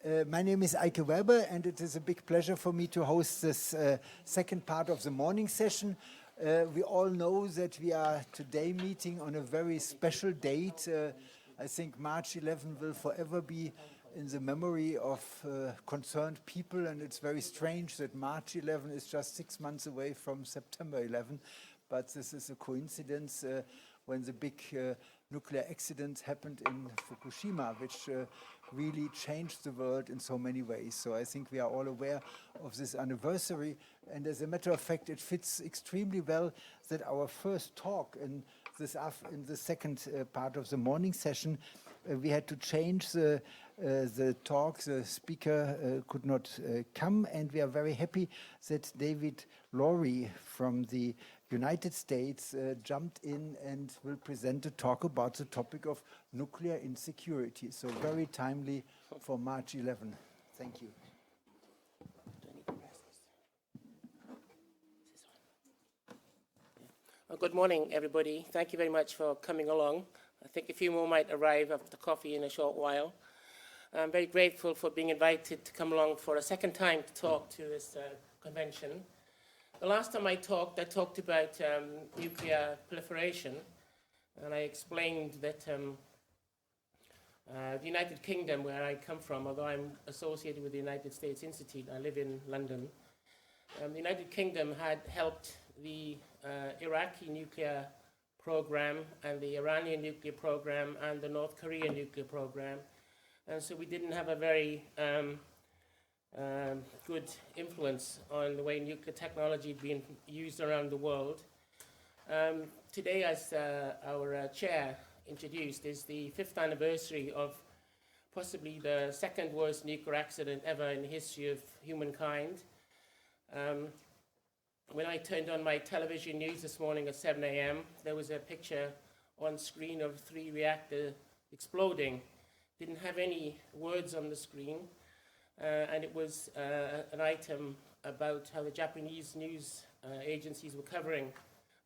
My name is Eike Weber, and it is a big pleasure for me to host this second part of the morning session. We all know that we are today meeting on a very special date. I think March 11 will forever be in the memory of concerned people, and it's very strange that March 11 is just 6 months away from September 11, but this is a coincidence when the big nuclear accident happened in Fukushima, which really changed the world in so many ways. So I think we are all aware of this anniversary, and as a matter of fact, it fits extremely well that our first talk in the second part of the morning session, we had to change the talk. The speaker could not come, and we are very happy that David Lowry from the United States jumped in and will present a talk about the topic of nuclear insecurity. So very timely for March 11. Thank you. Well, good morning, everybody. Thank you very much for coming along. I think a few more might arrive after coffee in a short while. I'm very grateful for being invited to come along for a second time to talk to this convention. The last time I talked about nuclear proliferation, and I explained that the United Kingdom, where I come from, although I'm associated with the United States Institute, I live in London, the United Kingdom had helped the Iraqi nuclear program and the Iranian nuclear program and the North Korean nuclear program. And so we didn't have a very good influence on the way nuclear technology is being used around the world. Today, as our chair introduced, is the 5th anniversary of possibly the second worst nuclear accident ever in the history of humankind. When I turned on my television news this morning at 7 a.m., there was a picture on screen of 3 reactors exploding. Didn't have any words on the screen, and it was an item about how the Japanese news agencies were covering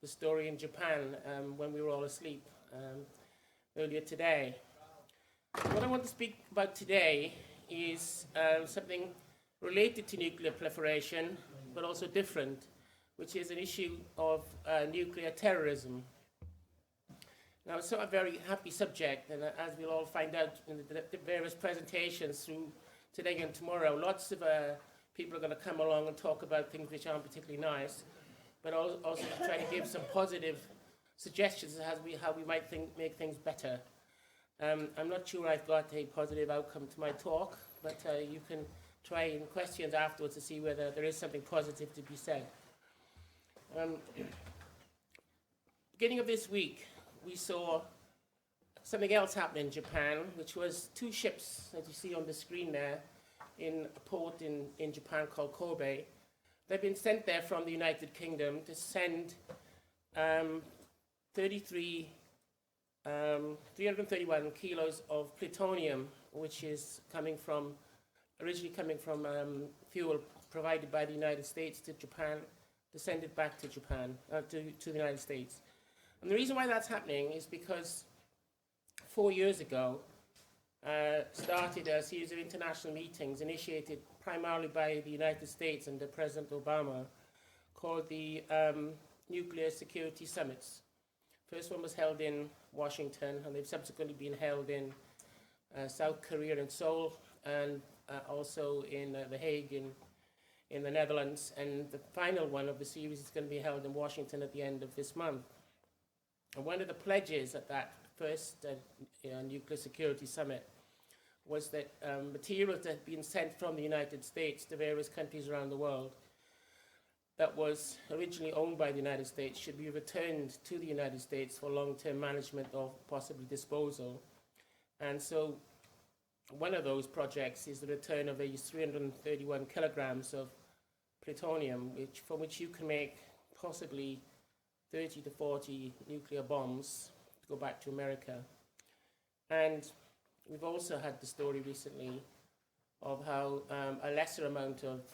the story in Japan when we were all asleep earlier today. What I want to speak about today is something related to nuclear proliferation, but also different, which is an issue of nuclear terrorism. Now, it's not a very happy subject, and as we'll all find out in the various presentations through today and tomorrow, lots of people are going to come along and talk about things which aren't particularly nice, but also to try to give some positive suggestions as how we might make things better. I'm not sure I've got a positive outcome to my talk, but you can try in questions afterwards to see whether there is something positive to be said. Beginning of this week, we saw something else happen in Japan, which was 2 ships, as you see on the screen there, in a port in Japan called Kobe. They've been sent there from the United Kingdom to send 331 kilos of plutonium, which is originally coming from fuel provided by the United States to Japan, to send it back to Japan, to the United States. And the reason why that's happening is because 4 years ago, started a series of international meetings initiated primarily by the United States under President Obama, called the Nuclear Security Summits. First one was held in Washington, and they've subsequently been held in South Korea and Seoul, and also in The Hague in the Netherlands. And the final one of the series is going to be held in Washington at the end of this month. And one of the pledges at that first Nuclear Security Summit was that materials that had been sent from the United States to various countries around the world that was originally owned by the United States should be returned to the United States for long-term management or possibly disposal. And so one of those projects is the return of these 331 kilograms of plutonium, from which you can make possibly 30 to 40 nuclear bombs to go back to America. And we've also had the story recently of how a lesser amount of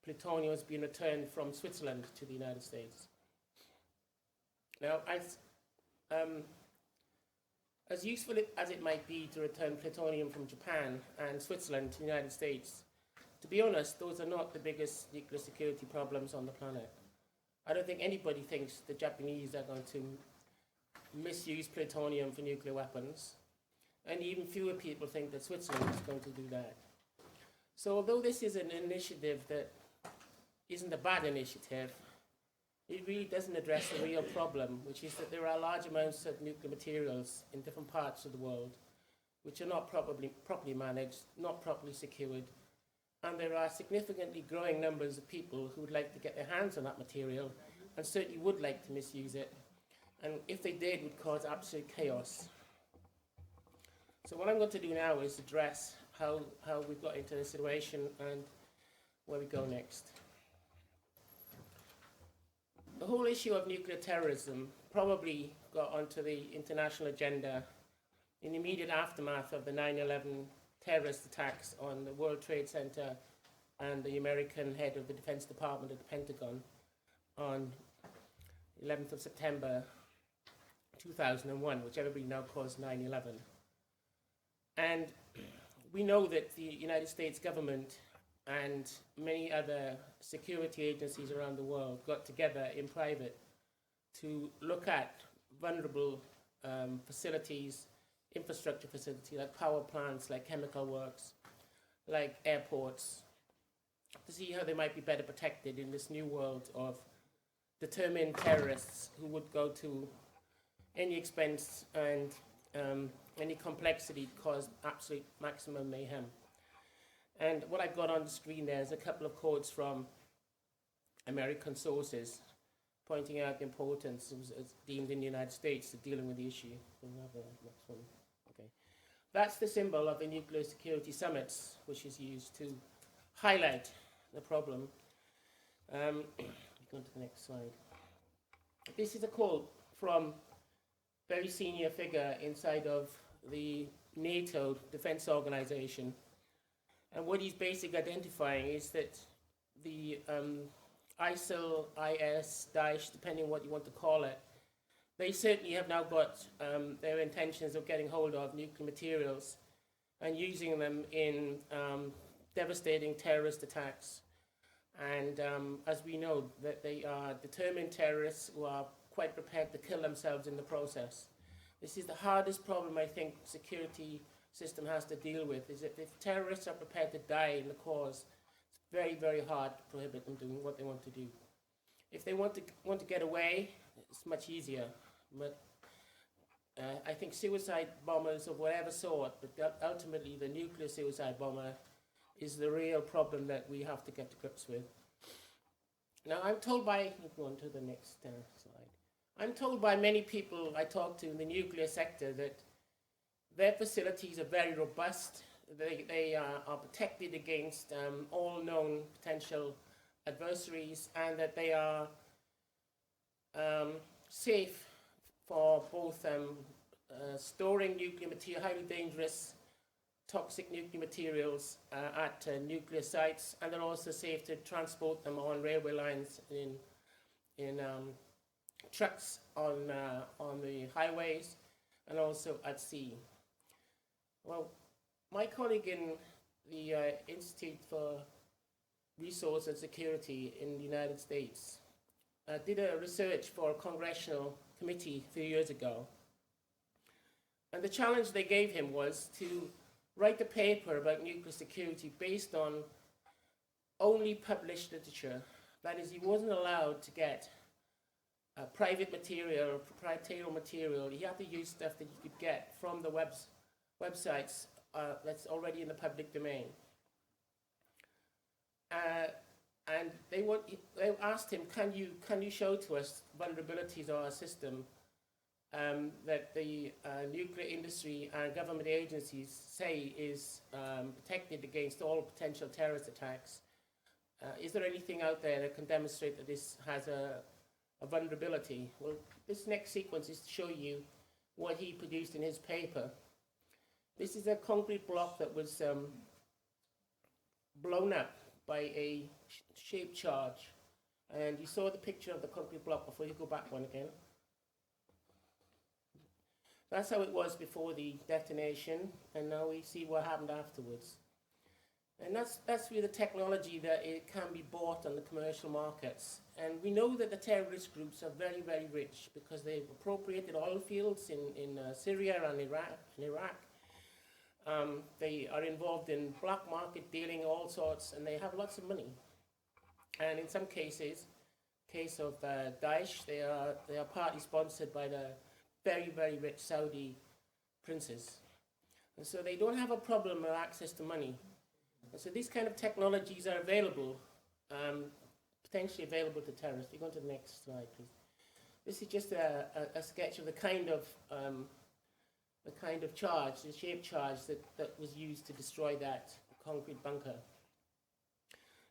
plutonium has been returned from Switzerland to the United States. Now, As useful as it might be to return plutonium from Japan and Switzerland to the United States, to be honest, those are not the biggest nuclear security problems on the planet. I don't think anybody thinks the Japanese are going to misuse plutonium for nuclear weapons, and even fewer people think that Switzerland is going to do that. So although this is an initiative that isn't a bad initiative, it really doesn't address the real problem, which is that there are large amounts of nuclear materials in different parts of the world which are not properly managed, not properly secured, and there are significantly growing numbers of people who would like to get their hands on that material and certainly would like to misuse it, and if they did, would cause absolute chaos. So what I'm going to do now is address how we've got into this situation and where we go next. The whole issue of nuclear terrorism probably got onto the international agenda in the immediate aftermath of the 9/11 terrorist attacks on the World Trade Center and the American head of the Defense Department at the Pentagon on 11th of September 2001, which everybody now calls 9/11. And we know that the United States government and many other security agencies around the world got together in private to look at vulnerable facilities, infrastructure facilities like power plants, like chemical works, like airports, to see how they might be better protected in this new world of determined terrorists who would go to any expense and any complexity to cause absolute maximum mayhem. And what I've got on the screen there is a couple of quotes from American sources pointing out the importance as deemed in the United States to dealing with the issue. Can we have the next one? Okay. That's the symbol of the nuclear security summits, which is used to highlight the problem. Go on to the next slide. This is a quote from a very senior figure inside of the NATO defense organization. And what he's basically identifying is that the ICEL, IS, Daesh, depending on what you want to call it, they certainly have now got their intentions of getting hold of nuclear materials and using them in devastating terrorist attacks. And as we know, that they are determined terrorists who are quite prepared to kill themselves in the process. This is the hardest problem I think security system has to deal with, is that if terrorists are prepared to die in the cause, it's very, very hard to prohibit them doing what they want to do. If they want to get away, it's much easier. But I think suicide bombers of whatever sort, but ultimately the nuclear suicide bomber is the real problem that we have to get to grips with. Now I'm told by, go on to the next slide. I'm told by many people I talk to in the nuclear sector that their facilities are very robust. They are protected against all known potential adversaries, and that they are safe for both storing nuclear material, highly dangerous, toxic nuclear materials at nuclear sites, and they're also safe to transport them on railway lines, in trucks on the highways, and also at sea. Well, my colleague in the Institute for Resource and Security in the United States did a research for a congressional committee a few years ago. And the challenge they gave him was to write a paper about nuclear security based on only published literature. That is, he wasn't allowed to get private material, proprietary material. He had to use stuff that he could get from the websites that's already in the public domain. And they asked him, can you show to us vulnerabilities of our system that the nuclear industry and government agencies say is protected against all potential terrorist attacks? Is there anything out there that can demonstrate that this has a vulnerability? Well, this next sequence is to show you what he produced in his paper. This is a concrete block that was blown up by a shaped charge. And you saw the picture of the concrete block before. You go back one again. That's how it was before the detonation, and now we see what happened afterwards. And that's really the technology that it can be bought on the commercial markets. And we know that the terrorist groups are very, very rich because they've appropriated oil fields in Syria and Iraq. They are involved in black market dealing, all sorts, and they have lots of money. And in some cases, case of Daesh, they are partly sponsored by the very, very rich Saudi princes. And so they don't have a problem with access to money. And so these kind of technologies are available, potentially available to terrorists. You go on to the next slide, please. This is just a sketch of the kind of charge, the shaped charge that was used to destroy that concrete bunker.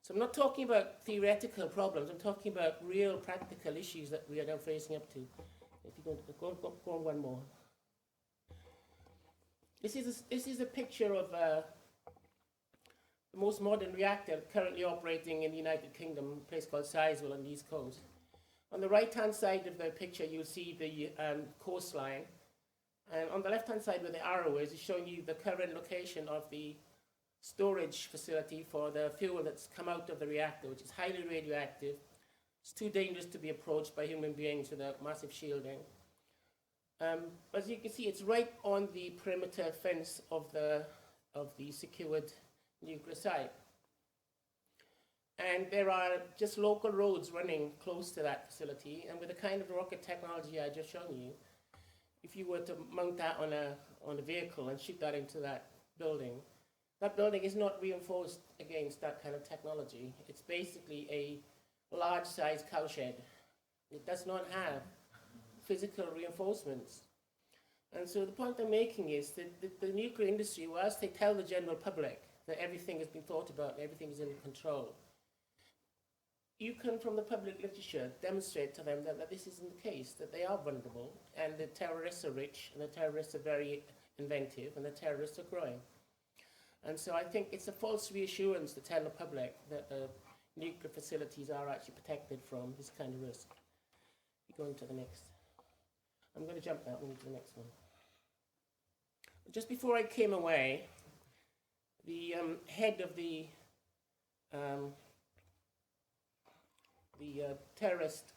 So I'm not talking about theoretical problems. I'm talking about real practical issues that we are now facing up to. If you go on one more. This is a picture of the most modern reactor currently operating in the United Kingdom, a place called ICEL on the East Coast. On the right-hand side of the picture, you'll see the coastline. And on the left-hand side where the arrow is showing you the current location of the storage facility for the fuel that's come out of the reactor, which is highly radioactive. It's too dangerous to be approached by human beings without massive shielding. As you can see, it's right on the perimeter fence of the secured nuclear site. And there are just local roads running close to that facility, and with the kind of rocket technology I just shown you, if you were to mount that on a vehicle and shoot that into that building is not reinforced against that kind of technology. It's basically a large-sized cowshed. It does not have physical reinforcements. And so the point I'm making is that the nuclear industry, whilst they tell the general public that everything has been thought about and everything is in control, you can, from the public literature, demonstrate to them that this isn't the case, that they are vulnerable, and the terrorists are rich, and the terrorists are very inventive, and the terrorists are growing. And so I think it's a false reassurance to tell the public that nuclear facilities are actually protected from this kind of risk. Go on to the next. I'm going to jump that one to the next one. Just before I came away, the head of the terrorist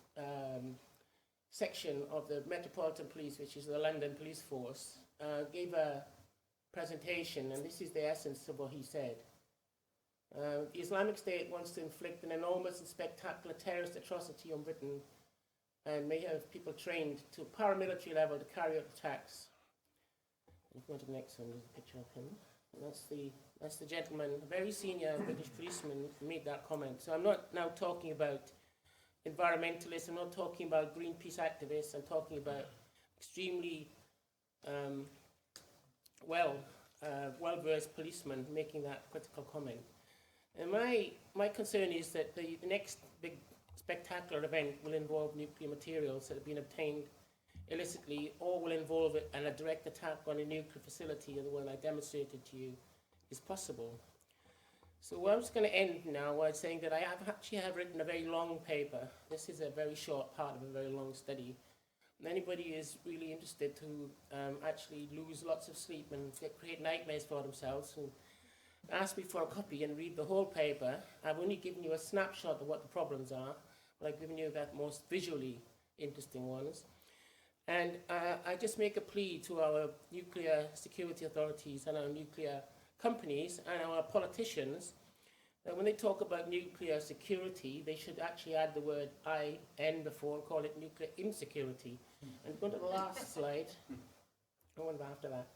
section of the Metropolitan Police, which is the London Police Force, gave a presentation, and this is the essence of what he said. The Islamic State wants to inflict an enormous and spectacular terrorist atrocity on Britain and may have people trained to paramilitary level to carry out attacks. If you go to the next one, there's a picture of him. And that's the gentleman, a very senior British policeman who made that comment. So I'm not now talking about environmentalists, I'm not talking about Greenpeace activists, I'm talking about extremely well-versed policemen making that critical comment. And my concern is that the next big spectacular event will involve nuclear materials that have been obtained illicitly, or will involve a direct attack on a nuclear facility, the one I demonstrated to you, is possible. So I'm just going to end now by saying that I have written a very long paper. This is a very short part of a very long study. And anybody is really interested to actually lose lots of sleep and create nightmares for themselves and ask me for a copy and read the whole paper. I've only given you a snapshot of what the problems are, but I've given you that most visually interesting ones. And I just make a plea to our nuclear security authorities and our nuclear companies and our politicians that when they talk about nuclear security, they should actually add the word IN before and call it nuclear insecurity. And go to the last slide. I wonder after that.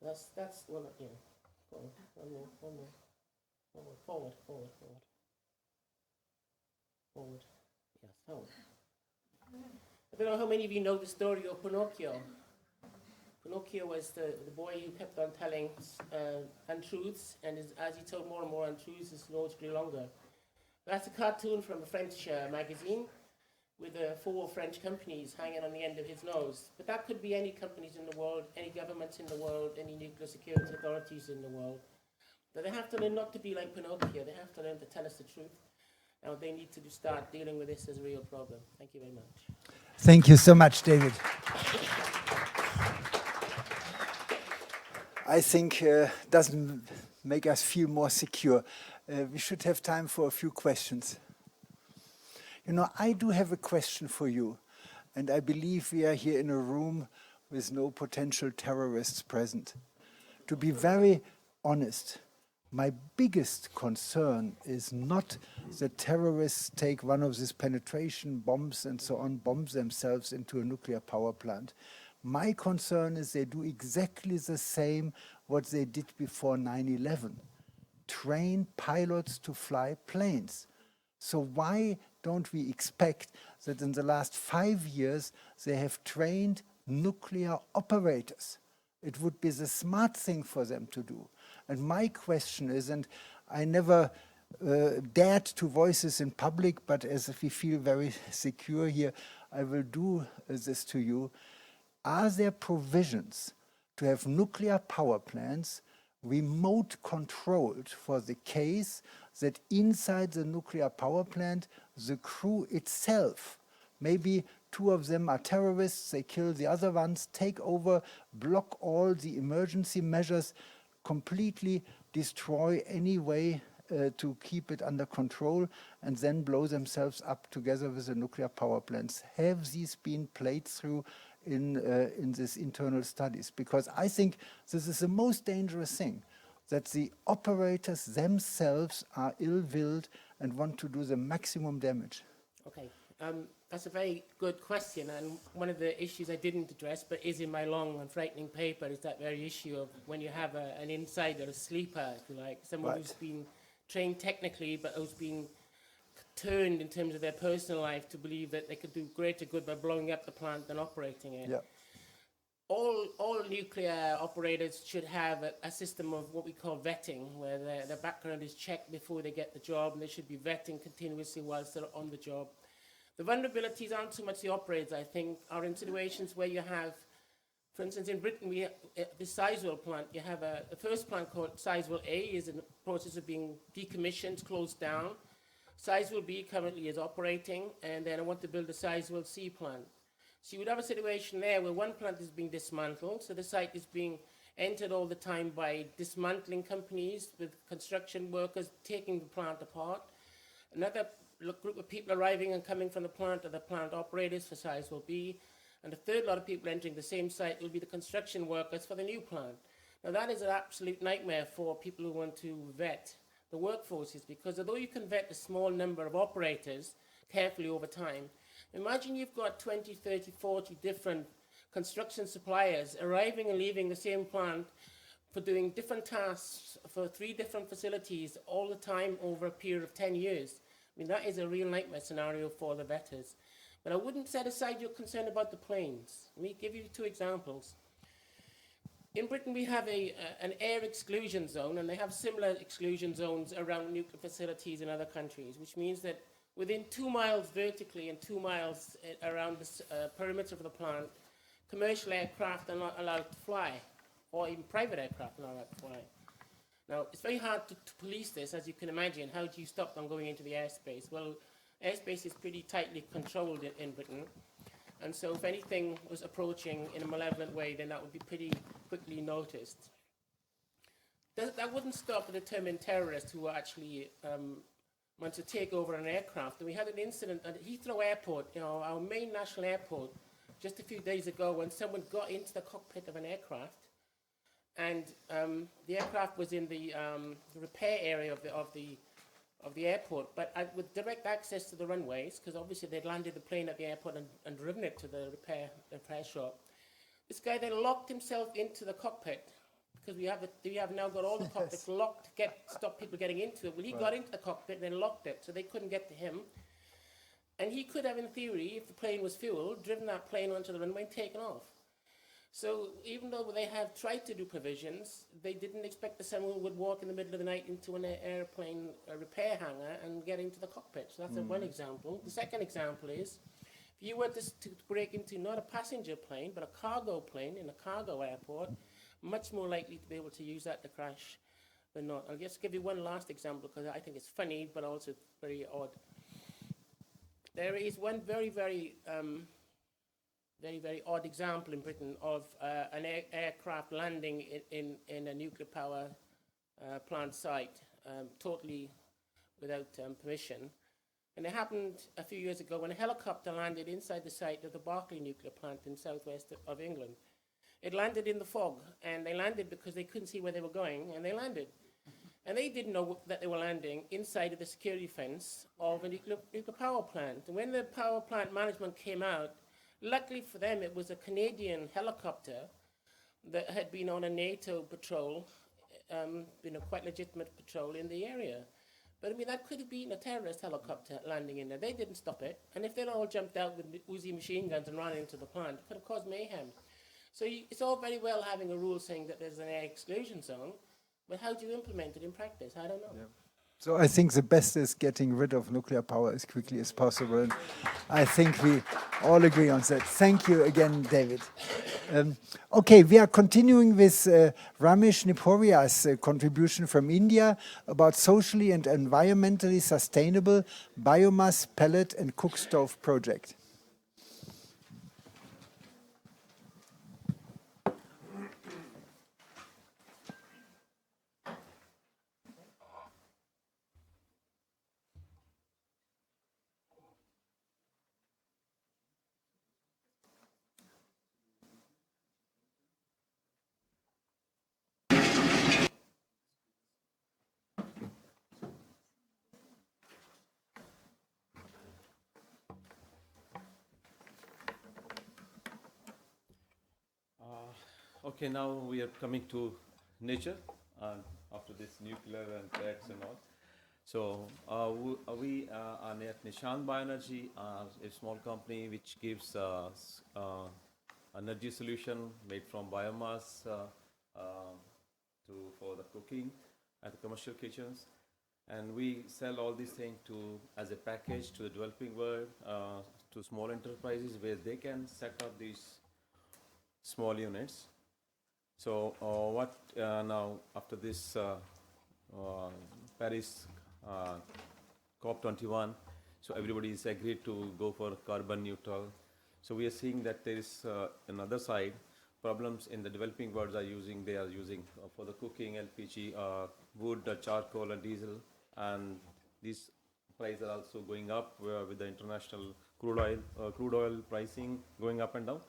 That's one. Yeah. Go on. One more. Forward. Yes, forward. I don't know how many of you know the story of Pinocchio. Pinocchio was the boy who kept on telling untruths, and as he told more and more untruths, his nose grew longer. That's a cartoon from a French magazine with 4 French companies hanging on the end of his nose. But that could be any companies in the world, any governments in the world, any nuclear security authorities in the world. But they have to learn not to be like Pinocchio. They have to learn to tell us the truth. Now they need to start dealing with this as a real problem. Thank you very much. Thank you so much, David. I think doesn't make us feel more secure. We should have time for a few questions. You know, I do have a question for you, and I believe we are here in a room with no potential terrorists present. To be very honest, my biggest concern is not that terrorists take one of these penetration bombs and so on, bomb themselves into a nuclear power plant. My concern is they do exactly the same what they did before 9/11, train pilots to fly planes. So why don't we expect that in the last 5 years they have trained nuclear operators? It would be the smart thing for them to do. And my question is, and I never dared to voice this in public, but as we feel very secure here, I will do this to you. Are there provisions to have nuclear power plants remote controlled for the case that inside the nuclear power plant, the crew itself, maybe 2 of them are terrorists, they kill the other ones, take over, block all the emergency measures, completely destroy any way to keep it under control, and then blow themselves up together with the nuclear power plants? Have these been played through in these internal studies? Because I think this is the most dangerous thing, that the operators themselves are ill-willed and want to do the maximum damage. Okay, that's a very good question, and one of the issues I didn't address, but is in my long and frightening paper, is that very issue of when you have an insider, a sleeper, if you like, someone who's been trained technically, but who's been turned in terms of their personal life to believe that they could do greater good by blowing up the plant than operating it. Yeah. All nuclear operators should have a system of what we call vetting, where their background is checked before they get the job, and they should be vetting continuously whilst they're on the job. The vulnerabilities aren't so much the operators, I think, are in situations where you have, for instance, in Britain, we have the Sizewell plant. You have the first plant called Sizewell A is in the process of being decommissioned, closed down. Sizewell B currently is operating, and then I want to build a Sizewell C plant. So you would have a situation there where one plant is being dismantled, so the site is being entered all the time by dismantling companies with construction workers taking the plant apart. Another group of people arriving and coming from the plant are the plant operators for Sizewell B, and the third lot of people entering the same site will be the construction workers for the new plant. Now that is an absolute nightmare for people who want to vet the workforces, because although you can vet a small number of operators carefully over time, imagine you've got 20, 30, 40 different construction suppliers arriving and leaving the same plant for doing different tasks for 3 different facilities all the time over a period of 10 years. I mean, that is a real nightmare scenario for the vetters. But I wouldn't set aside your concern about the planes. Let me give you 2 examples. In Britain, we have an air exclusion zone, and they have similar exclusion zones around nuclear facilities in other countries, which means that within 2 miles vertically and 2 miles around the perimeter of the plant, commercial aircraft are not allowed to fly, or even private aircraft are not allowed to fly. Now, it's very hard to police this, as you can imagine. How do you stop them going into the airspace? Well, airspace is pretty tightly controlled in Britain. And so if anything was approaching in a malevolent way, then that would be pretty quickly noticed. That wouldn't stop the determined terrorists who actually want to take over an aircraft. And we had an incident at Heathrow Airport, our main national airport, just a few days ago, when someone got into the cockpit of an aircraft, and the aircraft was in the repair area of the airport, but with direct access to the runways, because obviously they'd landed the plane at the airport and driven it to the repair shop. This guy then locked himself into the cockpit, because we have now got all the cockpits locked to stop people getting into it. Well, he got into the cockpit and then locked it, so they couldn't get to him. And he could have, in theory, if the plane was fueled, driven that plane onto the runway and taken off. So even though they have tried to do provisions, they didn't expect that someone would walk in the middle of the night into an airplane repair hangar and get into the cockpit. So that's one example. The second example is, if you were to break into not a passenger plane, but a cargo plane in a cargo airport, much more likely to be able to use that to crash than not. I'll just give you one last example, because I think it's funny, but also very odd. There is one very, very very, very odd example in Britain of an aircraft landing in a nuclear power plant site, totally without permission. And it happened a few years ago when a helicopter landed inside the site of the Berkeley nuclear plant in southwest of England. It landed in the fog, and they landed because they couldn't see where they were going, and they landed. And they didn't know that they were landing inside of the security fence of a nuclear power plant. And when the power plant management came out, luckily for them, it was a Canadian helicopter that had been on a NATO patrol, quite legitimate patrol in the area. But I mean, that could have been a terrorist helicopter landing in there. They didn't stop it. And if they'd all jumped out with Uzi machine guns and ran into the plant, it could have caused mayhem. So it's all very well having a rule saying that there's an air exclusion zone, but how do you implement it in practice? I don't know. Yeah. So I think the best is getting rid of nuclear power as quickly as possible. And I think we all agree on that. Thank you again, David. Okay, we are continuing with Ramesh Nibhoria's contribution from India about socially and environmentally sustainable biomass, pellet and cook stove project. Okay, now we are coming to nature after this nuclear and threats and all. So we are at Nishan Bioenergy, a small company which gives energy solution made from biomass for the cooking at the commercial kitchens. And we sell all these things as a package to the developing world, to small enterprises where they can set up these small units. So now after this Paris COP21, so everybody is agreed to go for carbon neutral. So we are seeing that there is another side, problems in the developing world they are using for the cooking LPG, wood, charcoal and diesel, and these prices are also going up with the international crude oil pricing going up and down.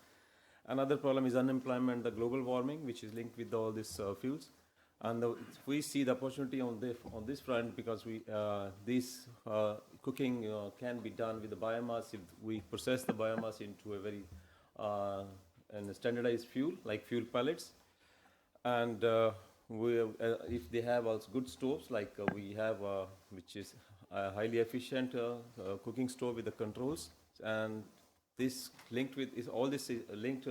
Another problem is unemployment, the global warming, which is linked with all these fuels. And we see the opportunity on this front because this cooking can be done with the biomass if we process the biomass into a very and standardized fuel, like fuel pellets. And if they have also good stoves, like we have, which is a highly efficient cooking stove with the controls, and this linked with all this is linked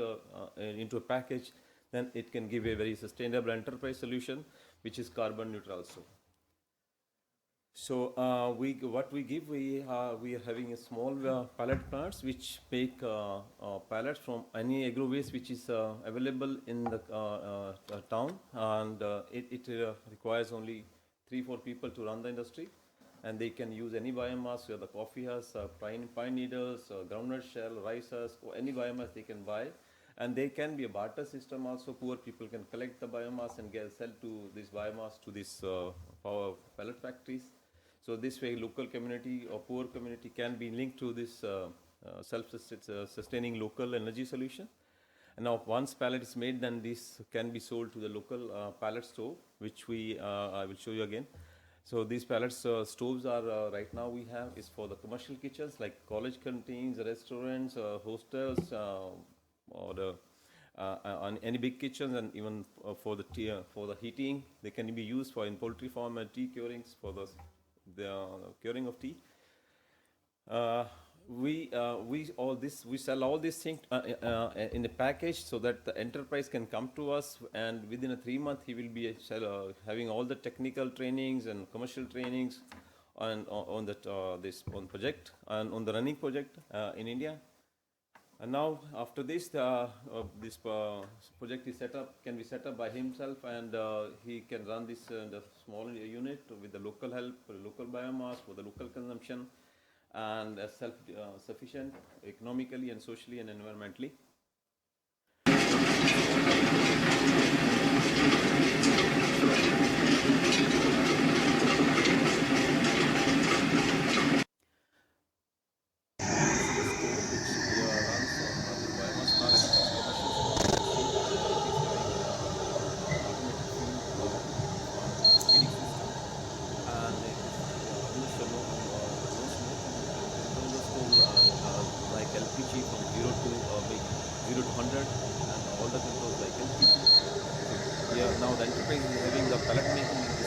into a package, then it can give a very sustainable enterprise solution, which is carbon neutral also. So what we give, we are having a small pellet plants which make pellets from any agro waste which is available in the town, and it requires only 3-4 people to run the industry. And they can use any biomass, the coffee husk, pine needles, groundnut shell, rice husk, or any biomass they can buy. And there can be a barter system also. Poor people can collect the biomass and sell to this biomass to these power pellet factories. So this way, local community or poor community can be linked to this self-sustaining local energy solution. And now once pellet is made, then this can be sold to the local pellet stove, which I will show you again. So these pellet stoves are right now we have is for the commercial kitchens like college canteens, restaurants, hostels, or on any big kitchens, and even for the heating. They can be used for in poultry farm and tea curings for the curing of tea. We sell all these things in a package so that the enterprise can come to us, and within a 3 month he will be having all the technical trainings and commercial trainings on this project and on the running project in India. And now after this, this project is can be set up by himself, and he can run this the small unit with the local help, local biomass for the local consumption, and self-sufficient economically and socially and environmentally.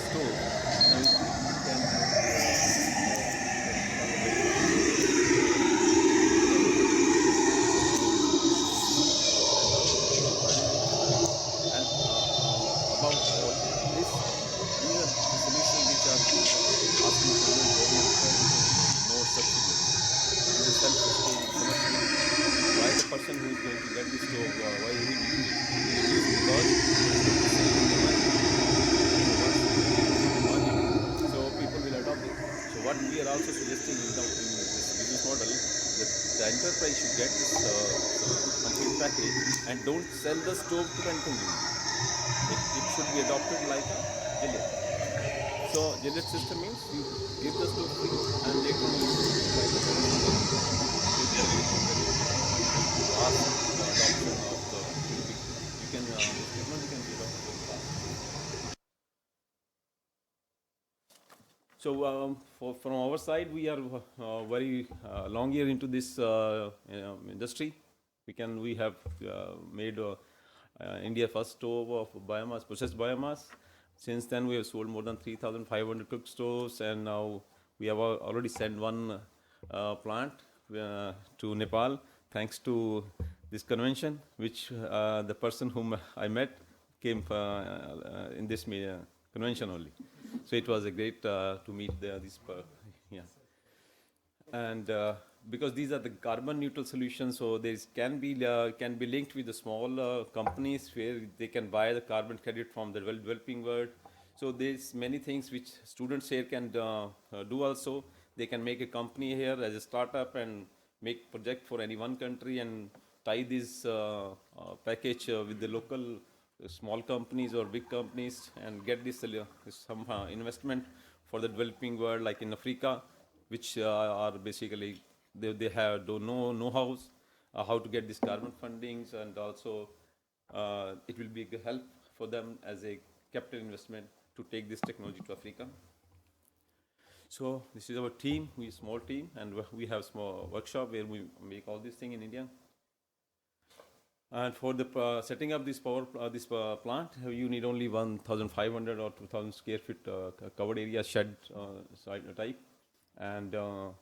stove. Now you can and about this, these are the solutions which are asking for no government no subsidies. This is self-sustaining commercially. Why the person who is going to get this stove, why he will use it? He will use it because it's going to save him the money. So once he will save the money, so people will adopt it. So what we are also suggesting in this business model, that the enterprise should get this complete package and don't sell the stove to the end consumer. It should be adopted like a Gillette. So Gillette system means you give the stove free and later on you buy the product from them. It will be very fast adoption of the you can this technology can be adopted very fast. So from our side, we are very long year into this industry. We have made India first stove of biomass, processed biomass. Since then, we have sold more than 3,500 cook stoves, and now we have already sent one plant to Nepal, thanks to this convention, which the person whom I met came in this convention only. So it was a great to meet this. Yeah. And because these are the carbon neutral solutions, so there can be linked with the small companies where they can buy the carbon credit from the developing world. So there's many things which students here can do also. They can make a company here as a startup and make project for any one country and tie this package with the local small companies or big companies and get this some investment for the developing world, like in Africa, which are basically they have no know-hows how to get this carbon fundings, and also it will be a help for them as a capital investment to take this technology to Africa. So this is our team. We are a small team, and we have small workshop where we make all these things in India. And for the setting up this plant, you need only 1,500 or 2,000 square feet covered area, shed type, and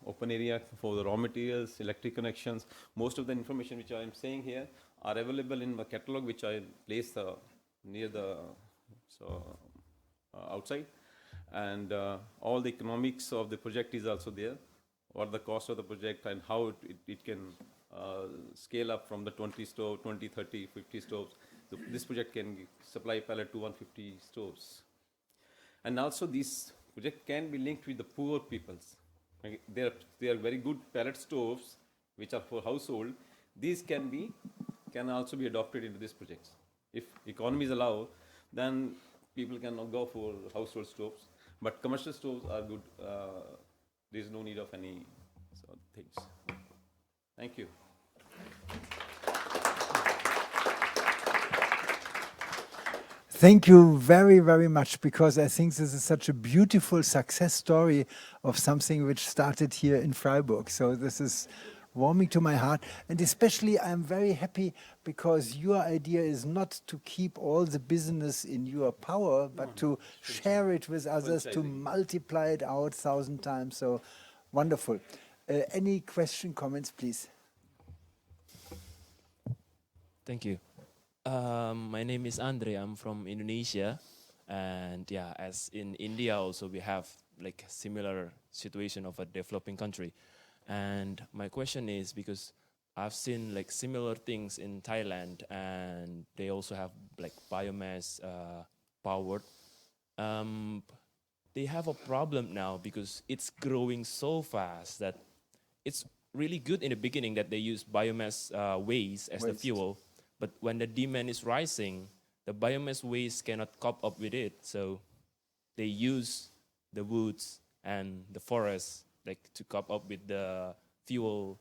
open area for the raw materials, electric connections. Most of the information which I am saying here are available in my catalog, which I place near the outside. And all the economics of the project is also there, what the cost of the project and how it can scale up from the 20 stove, 20, 30, 50 stoves. So this project can supply pellet to 150 stoves. And also this project can be linked with the poor peoples. They are very good pellet stoves, which are for household. These can also be adopted into these projects. If economies allow, then people can go for household stoves. But commercial stoves are good. There is no need of any things. Thank you. Thank you very, very much, because I think this is such a beautiful success story of something which started here in Freiburg. So this is warming to my heart. And especially I'm very happy because your idea is not to keep all the business in your power, but to share it with others, to multiply it out 1,000 times. So wonderful. Any question, comments, please? Thank you. My name is Andre. I'm from Indonesia, and yeah, as in India also we have like a similar situation of a developing country. And my question is, because I've seen like similar things in Thailand, and they also have like biomass powered. They have a problem now because it's growing so fast that it's really good in the beginning that they use biomass waste as the fuel. But when the demand is rising, the biomass waste cannot cope up with it. So they use the woods and the forests like to cope up with the fuel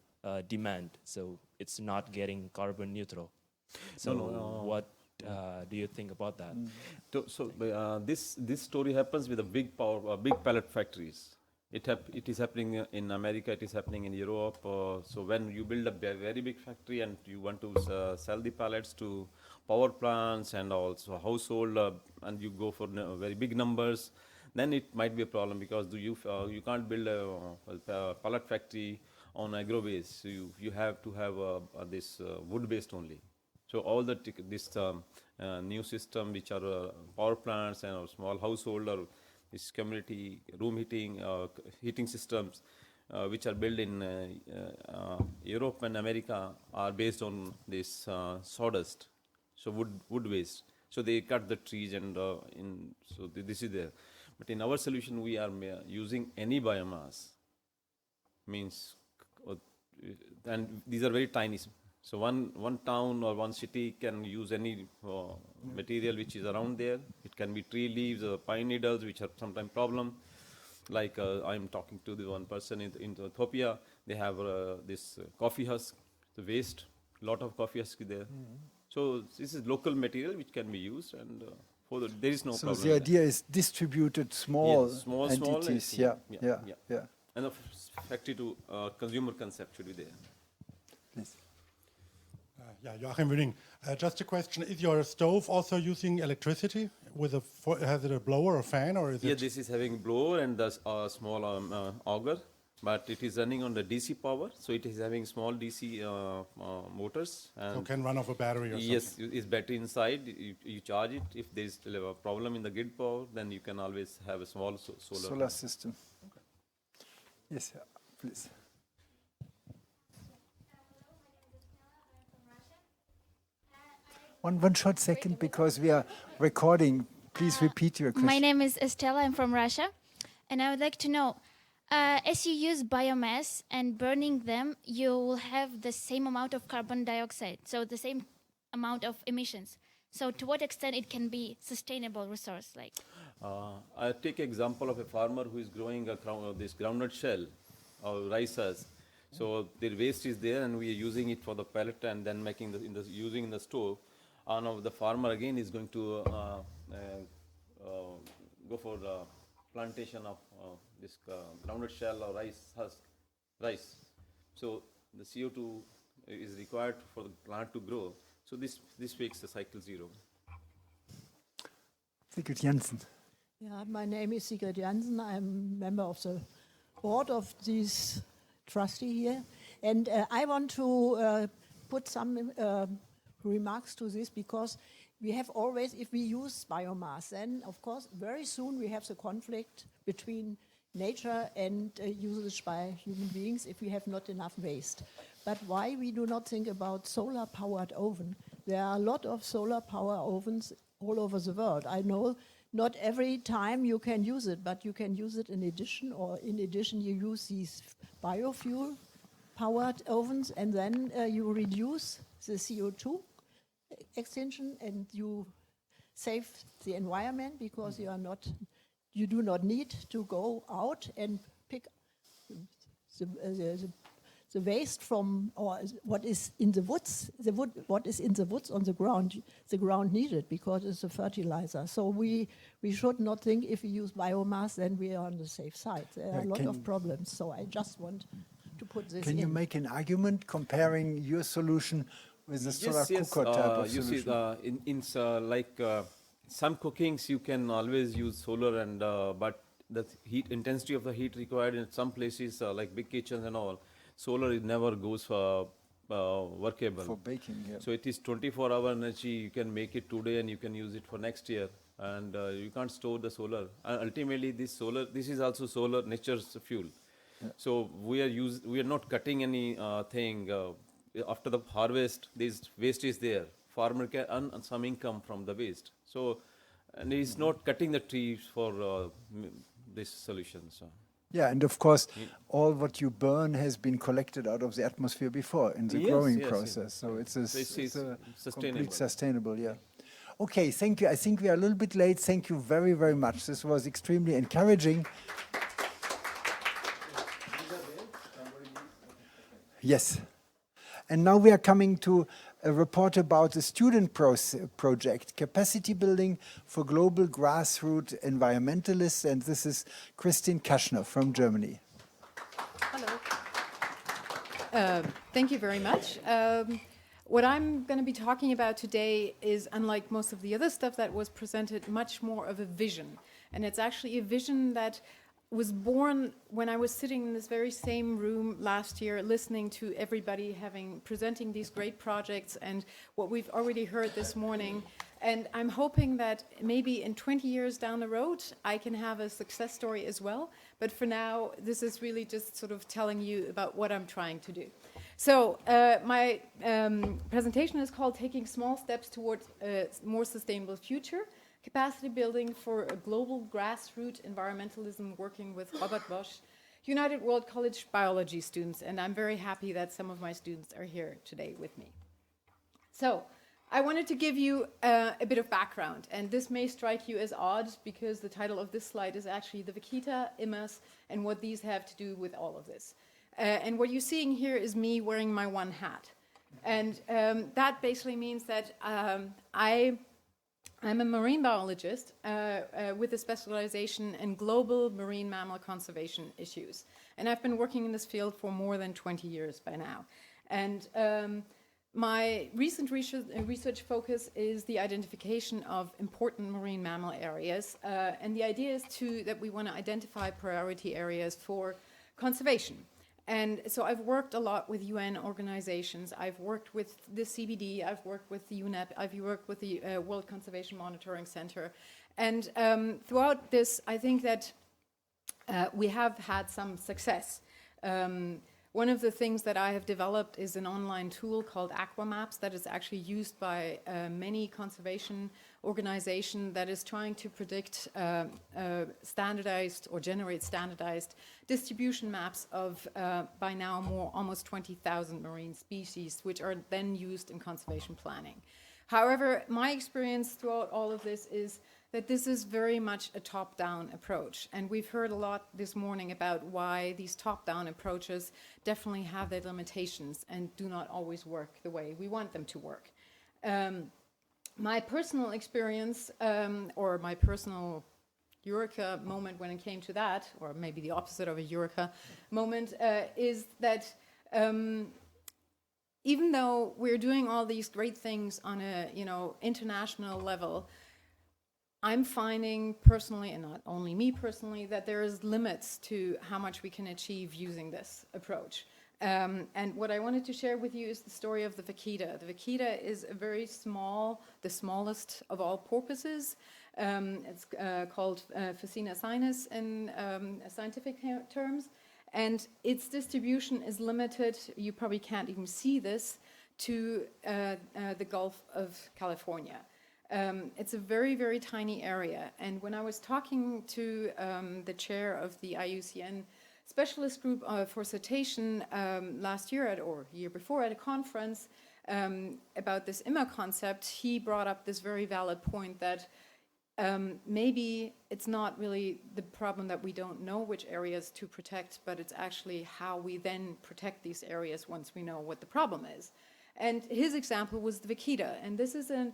demand. So it's not getting carbon neutral. So what do you think about that? So this story happens with the big pellet factories. It is happening in America, it is happening in Europe. So when you build a very big factory and you want to sell the pellets to power plants and also household, and you go for very big numbers, then it might be a problem, because you can't build a pellet factory on agro waste. So you have to have this wood based only. So all this new system, which are power plants and small household or this community room heating systems, which are built in Europe and America, are based on this sawdust, so wood waste. So they cut the trees and this is there. But in our solution, we are using any biomass, and these are very tiny. So one town or one city can use any material which is around there. It can be tree leaves or pine needles, which are sometimes problem. Like I'm talking to the one person in Ethiopia, they have this coffee husk, the waste, lot of coffee husk there. So this is local material which can be used, and there is no problem. So the idea is distributed small entities. Small, Yeah. And the factory to consumer concept should be there. Please. Joachim Wünning. Just a question: is your stove also using electricity? Has it a blower or fan, or is it? Yeah, this is having blower and the small auger, but it is running on the DC power, so it is having small DC motors. And so can run off a battery or something? Yes, it's battery inside. You charge it. If there is a problem in the grid power, then you can always have a small solar system. Okay. Yes, please. One short second, because we are recording. Please repeat your question. My name is Estella. I'm from Russia. And I would like to know, as you use biomass and burning them, you will have the same amount of carbon dioxide, so the same amount of emissions. So to what extent it can be sustainable resource? I take example of a farmer who is growing this groundnut shell or rice husk. So their waste is there, and we are using it for the pellet and then making using in the stove. Now the farmer again is going to go for the plantation of this groundnut shell or rice. So the CO2 is required for the plant to grow. So this makes the cycle zero. Sigrid Jensen. Yeah, my name is Sigrid Jensen. I'm a member of the board of this trustee here. And I want to put some remarks to this, because we have always, if we use biomass, then of course very soon we have the conflict between nature and usage by human beings if we have not enough waste. But why we do not think about solar powered oven? There are a lot of solar power ovens all over the world. I know not every time you can use it, but you can use it in addition, or in addition you use these biofuel powered ovens, and then you reduce the CO2 extinction and you save the environment, because you do not need to go out and pick the waste from, or what is in the woods, what is in the woods on the ground needed, because it's a fertilizer. So we should not think if we use biomass, then we are on the safe side. There are a lot of problems. So I just want to put this in. Can you make an argument comparing your solution with the solar cooker type of solution? You see, some cookings you can always use solar, and but the heat intensity of the heat required in some places, like big kitchens and all, solar never goes workable. For baking, yeah. So it is 24-hour energy. You can make it today and you can use it for next year, and you can't store the solar. Ultimately, this is also solar, nature's fuel. Yeah. So we are not cutting any thing. After the harvest, this waste is there. Farmer can earn some income from the waste. So, and he's not cutting the trees for this solution. So. Yeah, and of course, all what you burn has been collected out of the atmosphere before in the growing process. So it's a complete sustainable, yeah. Okay, thank you. I think we are a little bit late. Thank you very, very much. This was extremely encouraging. Yes. And now we are coming to a report about the student project, Capacity Building for Global Grassroots Environmentalists. And this is Kristin Kaschner from Germany. Hello. Thank you very much. What I'm going to be talking about today is, unlike most of the other stuff that was presented, much more of a vision. And it's actually a vision that was born when I was sitting in this very same room last year, listening to everybody presenting these great projects and what we've already heard this morning. And I'm hoping that maybe in 20 years down the road, I can have a success story as well. But for now, this is really just sort of telling you about what I'm trying to do. So my presentation is called Taking Small Steps Towards a More Sustainable Future, Capacity Building for a Global Grassroots Environmentalism, working with Robert Bosch, United World College biology students. And I'm very happy that some of my students are here today with me. So I wanted to give you a bit of background, and this may strike you as odd because the title of this slide is actually the Vaquita, IMAS, and what these have to do with all of this. And what you're seeing here is me wearing my one hat. And that basically means that I'm a marine biologist with a specialization in global marine mammal conservation issues. And I've been working in this field for more than 20 years by now. And my recent research focus is the identification of important marine mammal areas. And the idea is that we want to identify priority areas for conservation. And so I've worked a lot with UN organizations. I've worked with the CBD, I've worked with the UNEP, I've worked with the World Conservation Monitoring Center. And throughout this, I think that we have had some success. One of the things that I have developed is an online tool called AquaMaps that is actually used by many conservation organizations that is trying to predict standardized or generate standardized distribution maps of by now almost 20,000 marine species, which are then used in conservation planning. However, my experience throughout all of this is that this is very much a top-down approach. And we've heard a lot this morning about why these top-down approaches definitely have their limitations and do not always work the way we want them to work. My personal experience, or my personal eureka moment when it came to that, or maybe the opposite of a eureka moment, is that even though we're doing all these great things on a international level, I'm finding personally, and not only me personally, that there is limits to how much we can achieve using this approach. And what I wanted to share with you is the story of the Vaquita. The Vaquita is a very small, the smallest of all porpoises. It's called Phacina sinus in scientific terms. And its distribution is limited, you probably can't even see this, to the Gulf of California. It's a very, very tiny area. And when I was talking to the chair of the IUCN specialist group for cetacean last year or year before at a conference about this IMA concept, he brought up this very valid point that maybe it's not really the problem that we don't know which areas to protect, but it's actually how we then protect these areas once we know what the problem is. And his example was the Vaquita, and this is a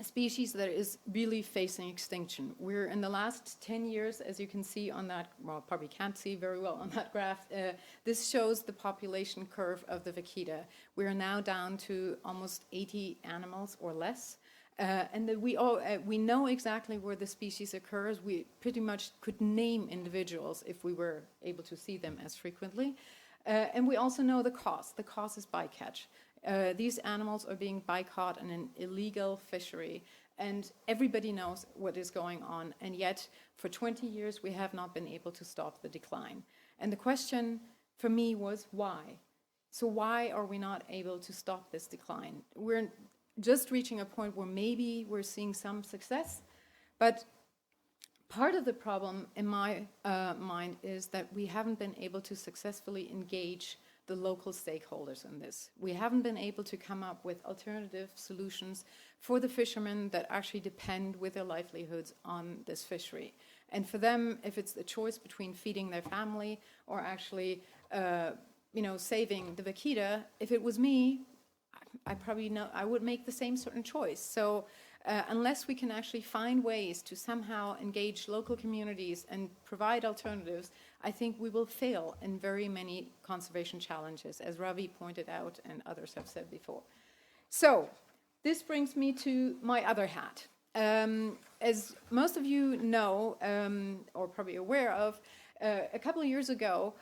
species that is really facing extinction. We're in the last 10 years, as you can see on that, well, probably can't see very well on that graph, this shows the population curve of the Vaquita. We're now down to almost 80 animals or less. And that we know exactly where the species occurs. We pretty much could name individuals if we were able to see them as frequently. And we also know the cause. The cause is bycatch. These animals are being bycaught in an illegal fishery, and everybody knows what is going on. And yet, for 20 years, we have not been able to stop the decline. And the question for me was why? So why are we not able to stop this decline? We're just reaching a point where maybe we're seeing some success, but part of the problem in my mind is that we haven't been able to successfully engage the local stakeholders in this. We haven't been able to come up with alternative solutions for the fishermen that actually depend with their livelihoods on this fishery. And for them, if it's the choice between feeding their family or actually saving the Vaquita, if it was me, I probably know I would make the same certain choice. So unless we can actually find ways to somehow engage local communities and provide alternatives, I think we will fail in very many conservation challenges, as Ravi pointed out and others have said before. So this brings me to my other hat. as most of you know, or probably aware of, a couple of years ago,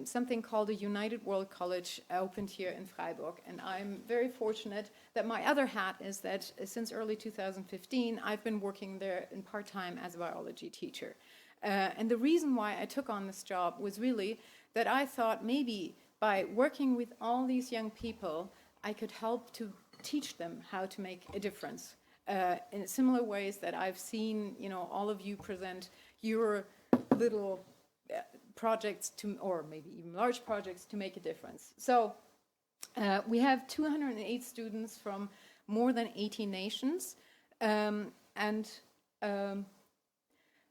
something called a United World College opened here in Freiburg. And I'm very fortunate that my other hat is that since early 2015, I've been working there in part-time as a biology teacher. And the reason why I took on this job was really that I thought maybe by working with all these young people, I could help to teach them how to make a difference. In similar ways that I've seen, all of you present your little projects to, or maybe even large projects to make a difference. So we have 208 students from more than 80 nations, and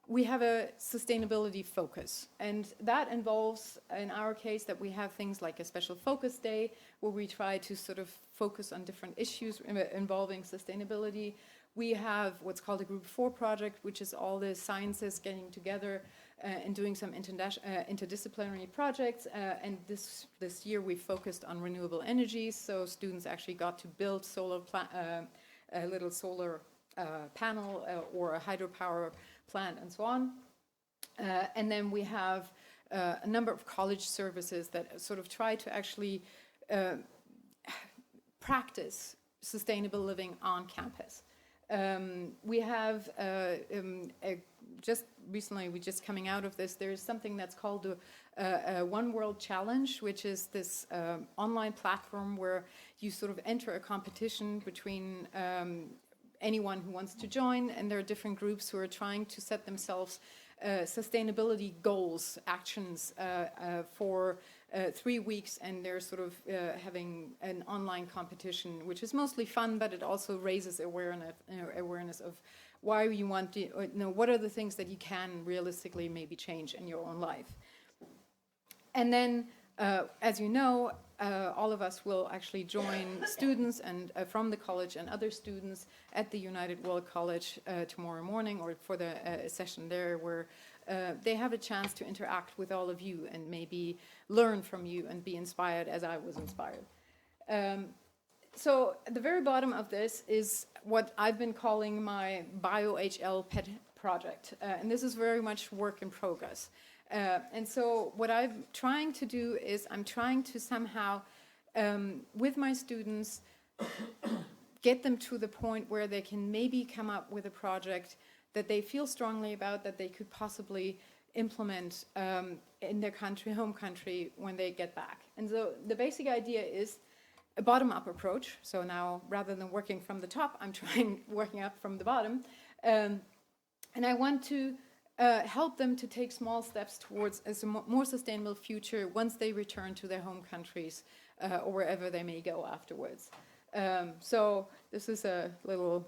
we have a sustainability focus, and that involves, in our case, that we have things like a special focus day where we try to sort of focus on different issues involving sustainability. We have what's called a Group 4 project, which is all the sciences getting together and doing some interdisciplinary projects. And this year we focused on renewable energies, so students actually got to build a little solar panel or a hydropower plant and so on. And then we have a number of college services that sort of try to actually practice sustainable living on campus. We have just recently, we're just coming out of this, there's something that's called a One World Challenge, which is this online platform where you sort of enter a competition between anyone who wants to join, and there are different groups who are trying to set themselves sustainability goals, actions for 3 weeks, and they're sort of having an online competition, which is mostly fun, but it also raises awareness of why you want to, what are the things that you can realistically maybe change in your own life. And then, as you know, all of us will actually join students and from the college and other students at the United World College tomorrow morning, or for the session there where they have a chance to interact with all of you and maybe learn from you and be inspired as I was inspired. So at the very bottom of this is what I've been calling my BioHL pet project. And this is very much work in progress. And so what I'm trying to do is I'm trying to somehow, with my students, get them to the point where they can maybe come up with a project that they feel strongly about, that they could possibly implement in their country, home country, when they get back. And so the basic idea is a bottom-up approach. So now, rather than working from the top, I'm working up from the bottom. And I want to help them to take small steps towards a more sustainable future once they return to their home countries or wherever they may go afterwards. So this is a little,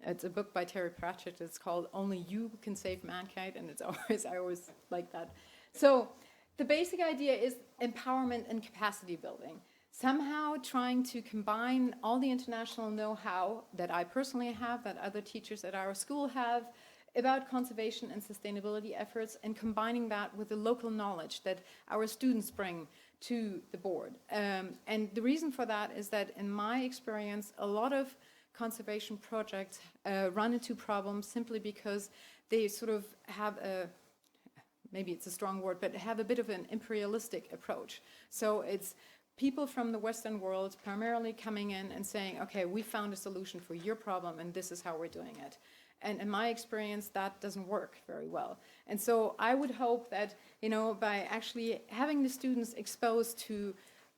it's a book by Terry Pratchett. It's called Only You Can Save Mankind, and it's always, I always like that. So the basic idea is empowerment and capacity building. Somehow trying to combine all the international know-how that I personally have, that other teachers at our school have, about conservation and sustainability efforts, and combining that with the local knowledge that our students bring to the board. And the reason for that is that, in my experience, a lot of conservation projects run into problems simply because they sort of have a, maybe it's a strong word, but have a bit of an imperialistic approach. So it's people from the Western world primarily coming in and saying, okay, we found a solution for your problem and this is how we're doing it. And in my experience, that doesn't work very well. And so I would hope that, by actually having the students exposed to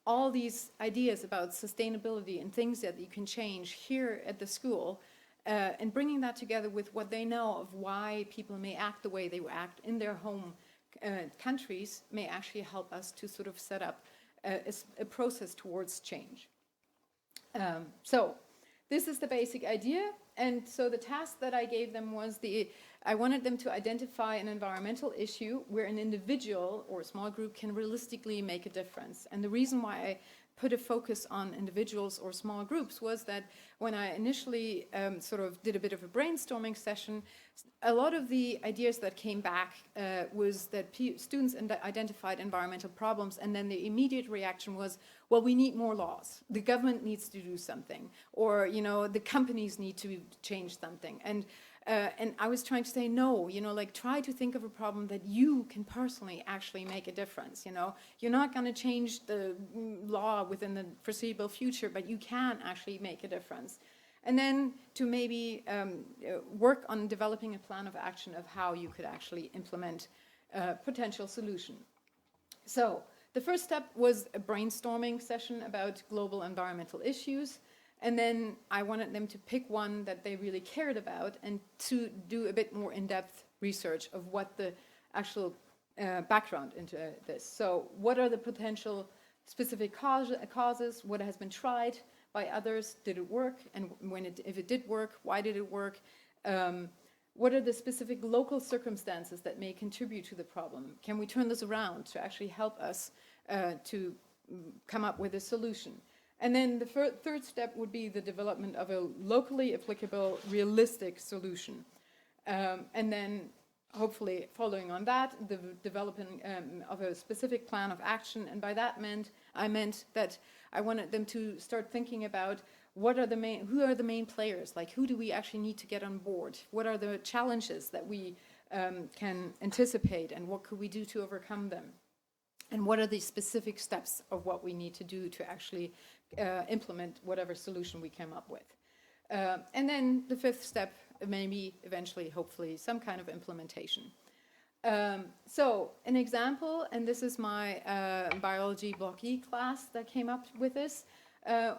all these ideas about sustainability and things that you can change here at the school, and bringing that together with what they know of why people may act the way they act in their home countries, may actually help us to sort of set up a process towards change. So this is the basic idea. And so the task that I gave them was I wanted them to identify an environmental issue where an individual or a small group can realistically make a difference. And the reason why I put a focus on individuals or small groups was that when I initially sort of did a bit of a brainstorming session, a lot of the ideas that came back was that students identified environmental problems, and then the immediate reaction was, well, we need more laws. The government needs to do something, or the companies need to change something. And And I was trying to say, no, you know, like try to think of a problem that you can personally actually make a difference, you know. You're not going to change the law within the foreseeable future, but you can actually make a difference. And then to maybe work on developing a plan of action of how you could actually implement a potential solution. So the first step was a brainstorming session about global environmental issues. And then I wanted them to pick one that they really cared about and to do a bit more in-depth research of what the actual background into this. So what are the potential specific causes? What has been tried by others? Did it work? And if it did work, why did it work? What are the specific local circumstances that may contribute to the problem? Can we turn this around to actually help us to come up with a solution? And then the third step would be the development of a locally applicable, realistic solution. And then hopefully following on that, the developing of a specific plan of action. And by that I meant that I wanted them to start thinking about who are the main players? Like, who do we actually need to get on board? What are the challenges that we can anticipate, and what could we do to overcome them? And what are the specific steps of what we need to do to actually implement whatever solution we came up with? And then the fifth step, maybe eventually, hopefully, some kind of implementation. So an example, and this is my biology block E class that came up with this.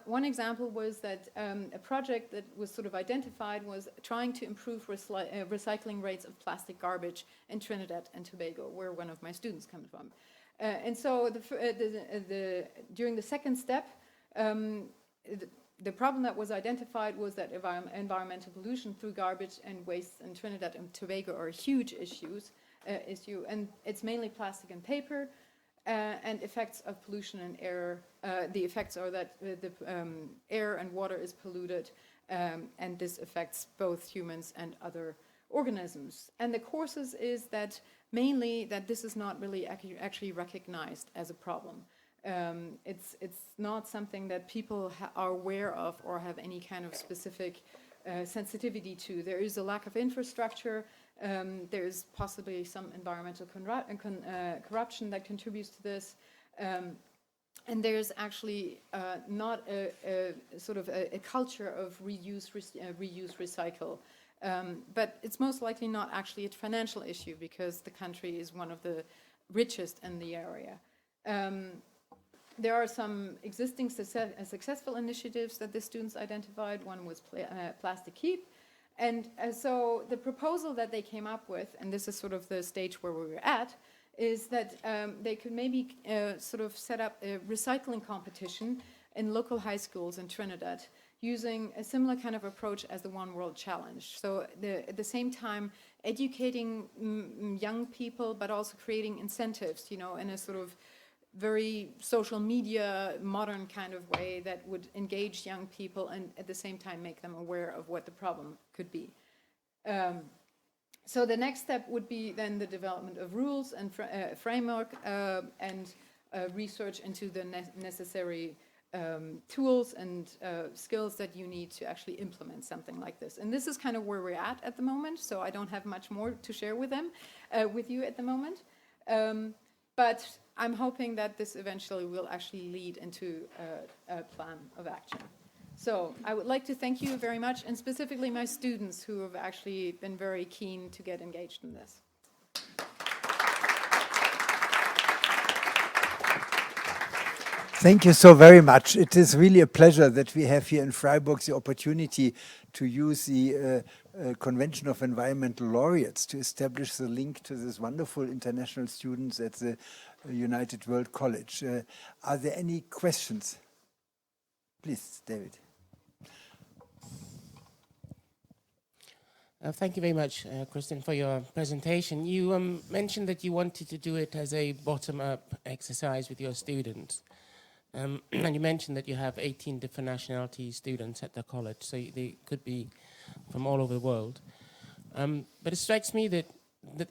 One example was that a project that was sort of identified was trying to improve recycling rates of plastic garbage in Trinidad and Tobago, where one of my students comes from. And so during the second step, the problem that was identified was that environmental pollution through garbage and waste in Trinidad and Tobago are a huge issue, and it's mainly plastic and paper, and effects of pollution and air. The effects are that the air and water is polluted, and this affects both humans and other organisms. And the causes is that mainly that this is not really actually recognized as a problem. It's not something that people are aware of or have any kind of specific sensitivity to. There is a lack of infrastructure. There is possibly some environmental corruption that contributes to this. And there's actually not a sort of a culture of reuse, recycle. But it's most likely not actually a financial issue because the country is one of the richest in the area. There are some existing successful initiatives that the students identified. One was Plastic Keep. And so the proposal that they came up with, and this is sort of the stage where we were at, is that they could maybe sort of set up a recycling competition in local high schools in Trinidad using a similar kind of approach as the One World Challenge. So at the same time, educating young people, but also creating incentives, you know, in a sort of very social media, modern kind of way that would engage young people and at the same time make them aware of what the problem could be. So the next step would be then the development of rules and framework and research into the necessary tools and skills that you need to actually implement something like this. And this is kind of where we're at the moment, so I don't have much more to share with you at the moment. But I'm hoping that this eventually will actually lead into a plan of action. So I would like to thank you very much, and specifically my students who have actually been very keen to get engaged in this. Thank you so very much. It is really a pleasure that we have here in Freiburg the opportunity to use the Convention of Environmental Laureates to establish the link to this wonderful international students at the United World College. Are there any questions? Please, David. Thank you very much, Kristin, for your presentation. You mentioned that you wanted to do it as a bottom-up exercise with your students. And you mentioned that you have 18 different nationality students at the college, so they could be from all over the world. But it strikes me that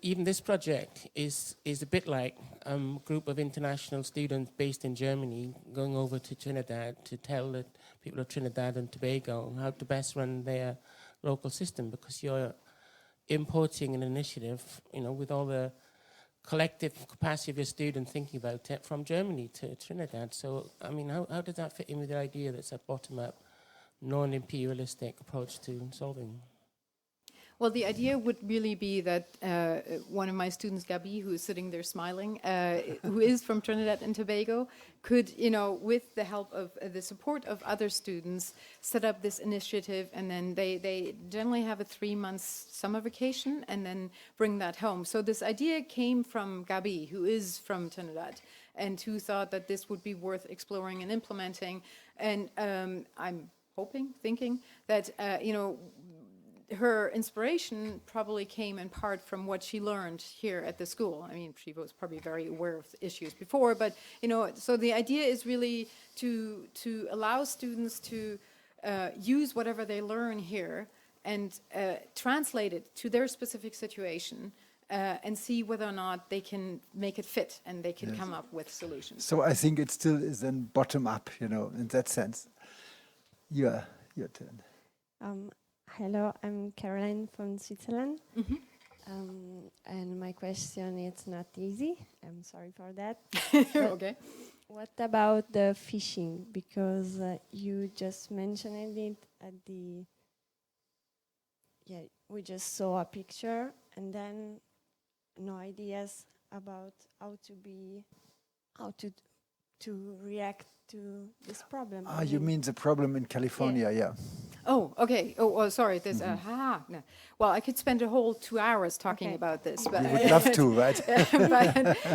even this project is a bit like a group of international students based in Germany going over to Trinidad to tell the people of Trinidad and Tobago how to best run their local system, because you're importing an initiative, with all the collective capacity of your student thinking about it from Germany to Trinidad. So, how does that fit in with the idea that's a bottom-up, non-imperialistic approach to solving? Well, the idea would really be that one of my students, Gabi, who is sitting there smiling, who is from Trinidad and Tobago, could, with the help of the support of other students, set up this initiative, and then they generally have a 3-month summer vacation and then bring that home. So this idea came from Gabi, who is from Trinidad, and who thought that this would be worth exploring and implementing. And I'm thinking that, her inspiration probably came in part from what she learned here at the school. I mean, she was probably very aware of the issues before, but, so the idea is really to allow students to use whatever they learn here and translate it to their specific situation and see whether or not they can make it fit and they can come up with solutions. So I think it still is then bottom up, in that sense. Your turn. Hello, I'm Caroline from Switzerland. Mm-hmm. And my question is not easy. I'm sorry for that. Okay. What about the fishing? Because you just mentioned it at the... Yeah, we just saw a picture and then no ideas about how to react to this problem. You mean the problem in California, yeah. Oh, okay. Oh, sorry. There's no. Well, I could spend a whole 2 hours talking about this. But You would love to, right?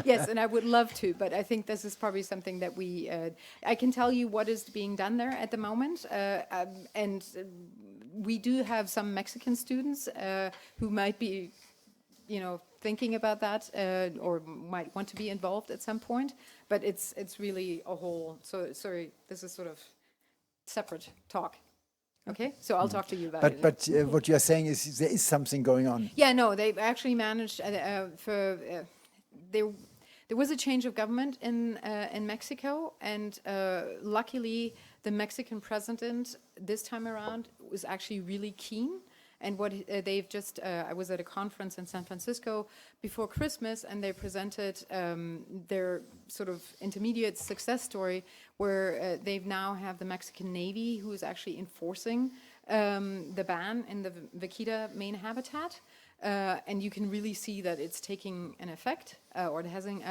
Yes, and I would love to, but I think this is probably something that I can tell you what is being done there at the moment. And we do have some Mexican students who might be, thinking about that or might want to be involved at some point. But it's really a whole. So sorry, this is sort of separate talk. Okay, so I'll talk to you about it. But what you are saying is there is something going on. Yeah, no, they've actually managed there was a change of government in Mexico, and luckily the Mexican president this time around was actually really keen. And what they've just, I was at a conference in San Francisco before Christmas, and they presented their sort of intermediate success story, where they now have the Mexican Navy who is actually enforcing the ban in the Vaquita main habitat. And you can really see that it's taking an effect, or having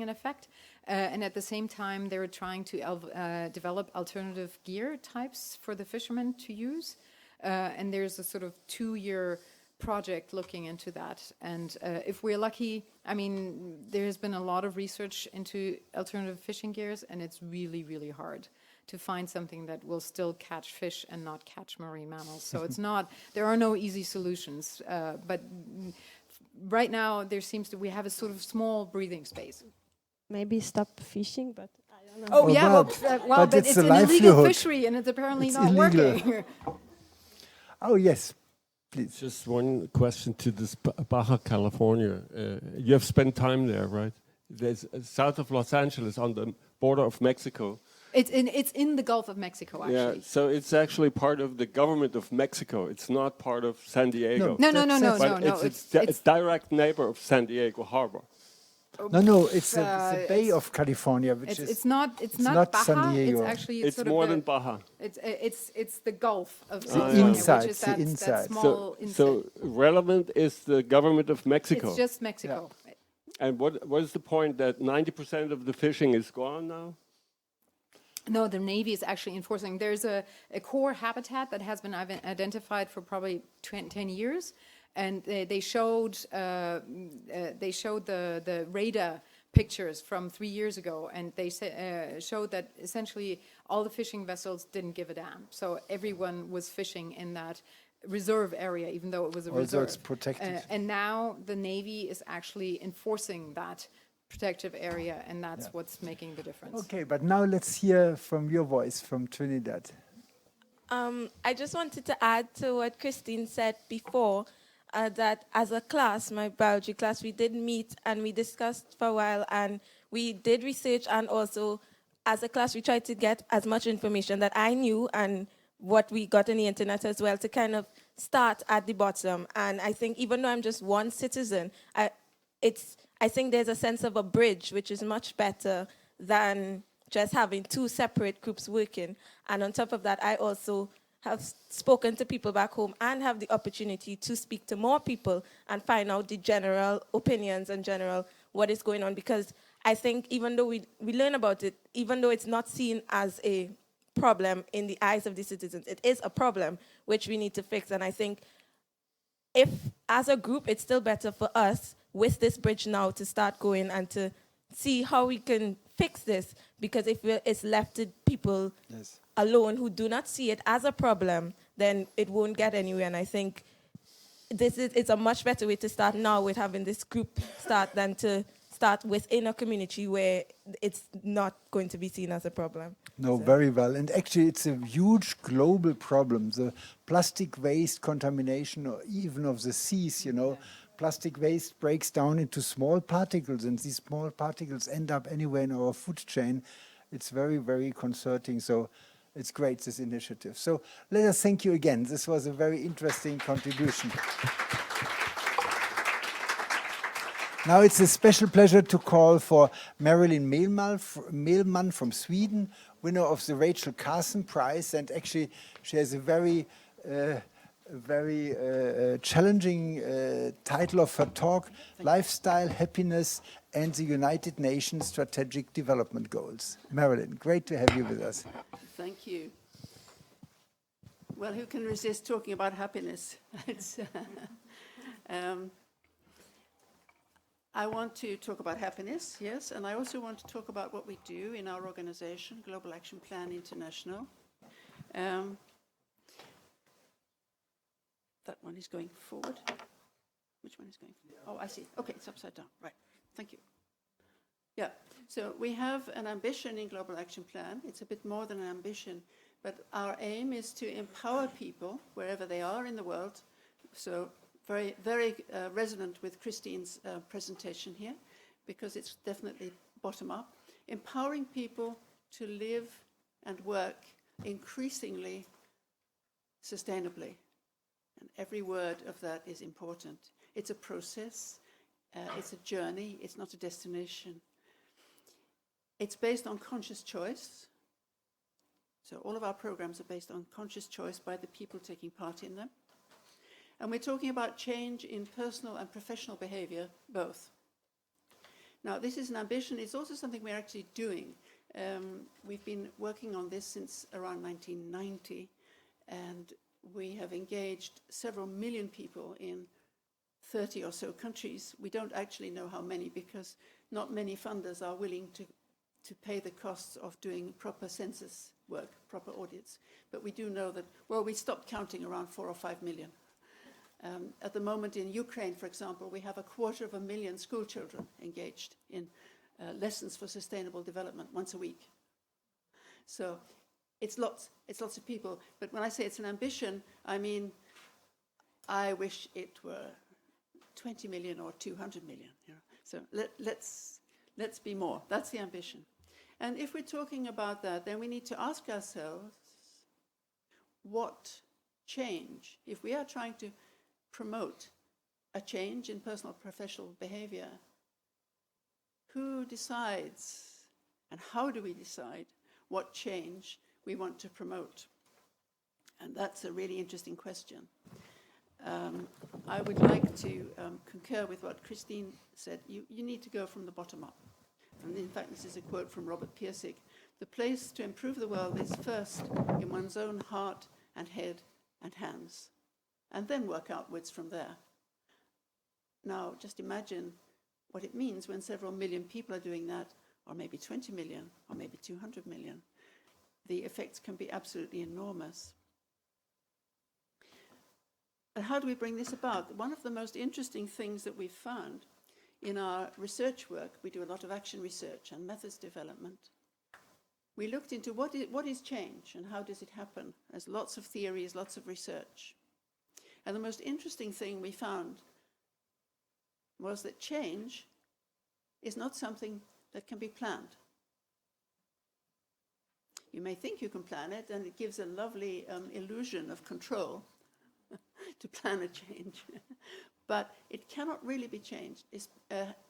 an effect. And at the same time, they're trying to develop alternative gear types for the fishermen to use. And there's a sort of 2-year project looking into that. And if we're lucky, I mean, there's been a lot of research into alternative fishing gears, and it's really, really hard to find something that will still catch fish and not catch marine mammals. So it's not, there are no easy solutions. But right now, we have a sort of small breathing space. Maybe stop fishing, but I don't know. Oh, yeah, but it's an illegal fishery, and it's apparently not working. Oh, yes, please. Just one question to this Baja California. You have spent time there, right? There's south of Los Angeles on the border of Mexico. It's in the Gulf of Mexico, actually. Yeah, so it's actually part of the government of Mexico. It's not part of San Diego. No. It's a direct neighbor of San Diego Harbor. No, it's the Bay of California, which is... It's not Baja. San Diego. It's actually it's sort more of than Baja. It's the Gulf of The California, inside, which is the that inside. small inside. So relevant is the government of Mexico. It's just Mexico. Yeah. And what is the point that 90% of the fishing is gone now? No, the Navy is actually enforcing. There's a core habitat that has been identified for probably 10 years. And they showed the radar pictures from 3 years ago, and they showed that essentially all the fishing vessels didn't give a damn. So everyone was fishing in that reserve area, even though it was a reserve. It's protected. And now the Navy is actually enforcing that protective area, and that's what's making the difference. Okay, but now let's hear from your voice from Trinidad. I just wanted to add to what Kristin said before. That as a class, my biology class, we did meet and we discussed for a while, and we did research, and also as a class we tried to get as much information that I knew and what we got on the internet as well, to kind of start at the bottom. And I think even though I'm just one citizen, I think there's a sense of a bridge, which is much better than just having two separate groups working. And on top of that, I also have spoken to people back home and have the opportunity to speak to more people and find out the general opinions and general what is going on. Because I think even though we learn about it, even though it's not seen as a problem in the eyes of the citizens, it is a problem which we need to fix. And I think if, as a group, it's still better for us with this bridge now to start going and to see how we can fix this. Because if it's left to people alone who do not see it as a problem, then it won't get anywhere. And I think it's a much better way to start now with having this group start than to start within a community where it's not going to be seen as a problem. No, very well. And actually, it's a huge global problem. The plastic waste contamination, or even of the seas, you know. Plastic waste breaks down into small particles, and these small particles end up anywhere in our food chain. It's very, very concerning. So it's great, this initiative. So let us thank you again. This was a very interesting contribution. Now it's a special pleasure to call for Marilyn Mehlmann from Sweden, winner of the Rachel Carson Prize. And actually, she has a very challenging title of her talk, Lifestyle, Happiness, and the United Nations Strategic Development Goals. Marilyn, great to have you with us. Thank you. Well, who can resist talking about happiness? It's, I want to talk about happiness, yes, and I also want to talk about what we do in our organization, Global Action Plan International. That one is going forward. Which one is going forward? Oh, I see. Okay, it's upside down. Right. Thank you. Yeah. So we have an ambition in Global Action Plan. It's a bit more than an ambition, but our aim is to empower people wherever they are in the world. So very, very resonant with Kristin's presentation here, because it's definitely bottom up. Empowering people to live and work increasingly sustainably. And every word of that is important. It's a process, it's a journey, it's not a destination. It's based on conscious choice. So all of our programs are based on conscious choice by the people taking part in them. And we're talking about change in personal and professional behavior, both. Now, this is an ambition. It's also something we're actually doing. We've been working on this since around 1990, and we have engaged several million people in 30 or so countries. We don't actually know how many, because not many funders are willing to pay the costs of doing proper census work, proper audits. But we do know that, well, we stopped counting around 4 or 5 million. At the moment in Ukraine, for example, we have 250,000 school children engaged in lessons for sustainable development once a week. So it's lots of people. But when I say it's an ambition, I mean, I wish it were 20 million or 200 million. You know? So let's be more. That's the ambition. And if we're talking about that, then we need to ask ourselves, what change, if we are trying to promote a change in personal professional behavior, who decides and how do we decide what change we want to promote? And that's a really interesting question. I would like to concur with what Kristin said. You need to go from the bottom up. And in fact, this is a quote from Robert Pirsig. The place to improve the world is first in one's own heart and head and hands, and then work outwards from there. Now, just imagine what it means when several million people are doing that, or maybe 20 million, or maybe 200 million. The effects can be absolutely enormous. But how do we bring this about? One of the most interesting things that we've found in our research work, we do a lot of action research and methods development. We looked into what is change and how does it happen? There's lots of theories, lots of research. And the most interesting thing we found was that change is not something that can be planned. You may think you can plan it, and it gives a lovely illusion of control. to plan a change. But it cannot really be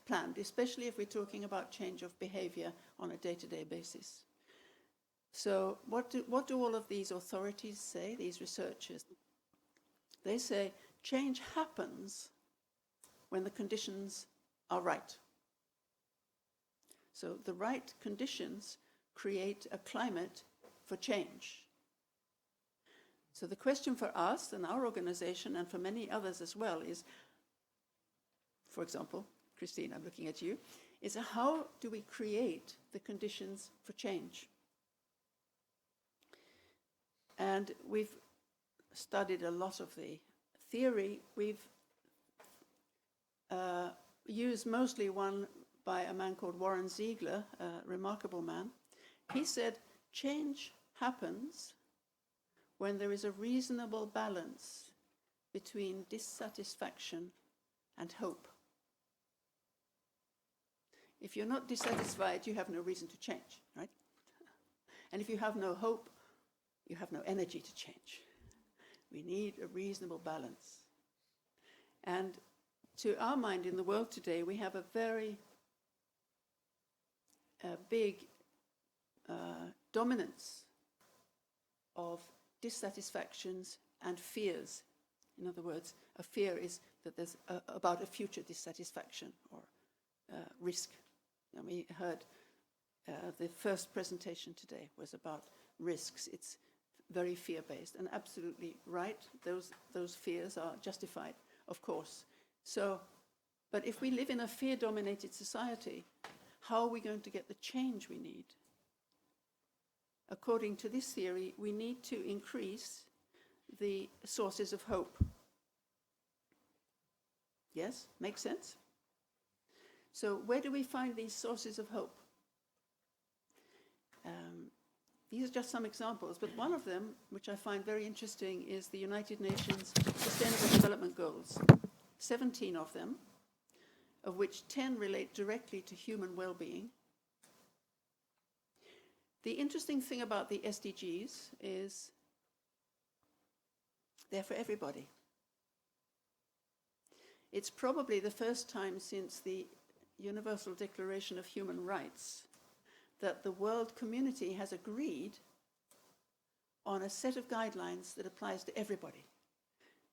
planned, especially if we're talking about change of behavior on a day-to-day basis. So what do all of these authorities say, these researchers? They say change happens when the conditions are right. So the right conditions create a climate for change. So the question for us and our organization and for many others as well is, for example, Christine, I'm looking at you, is how do we create the conditions for change? And we've studied a lot of the theory. We've used mostly one by a man called Warren Ziegler, a remarkable man. He said, change happens when there is a reasonable balance between dissatisfaction and hope. If you're not dissatisfied, you have no reason to change, right? And if you have no hope, you have no energy to change. We need a reasonable balance. And to our mind in the world today, we have a very big dominance of dissatisfactions and fears. In other words, a fear is that there's about a future dissatisfaction or risk. And we heard the first presentation today was about risks. It's very fear-based and absolutely right. Those fears are justified, of course. So, but if we live in a fear-dominated society, how are we going to get the change we need? According to this theory, we need to increase the sources of hope. Yes? Makes sense? So where do we find these sources of hope? These are just some examples, but one of them, which I find very interesting, is the United Nations Sustainable Development Goals. 17 of them, of which 10 relate directly to human well-being. The interesting thing about the SDGs is they're for everybody. It's probably the first time since the Universal Declaration of Human Rights that the world community has agreed on a set of guidelines that applies to everybody.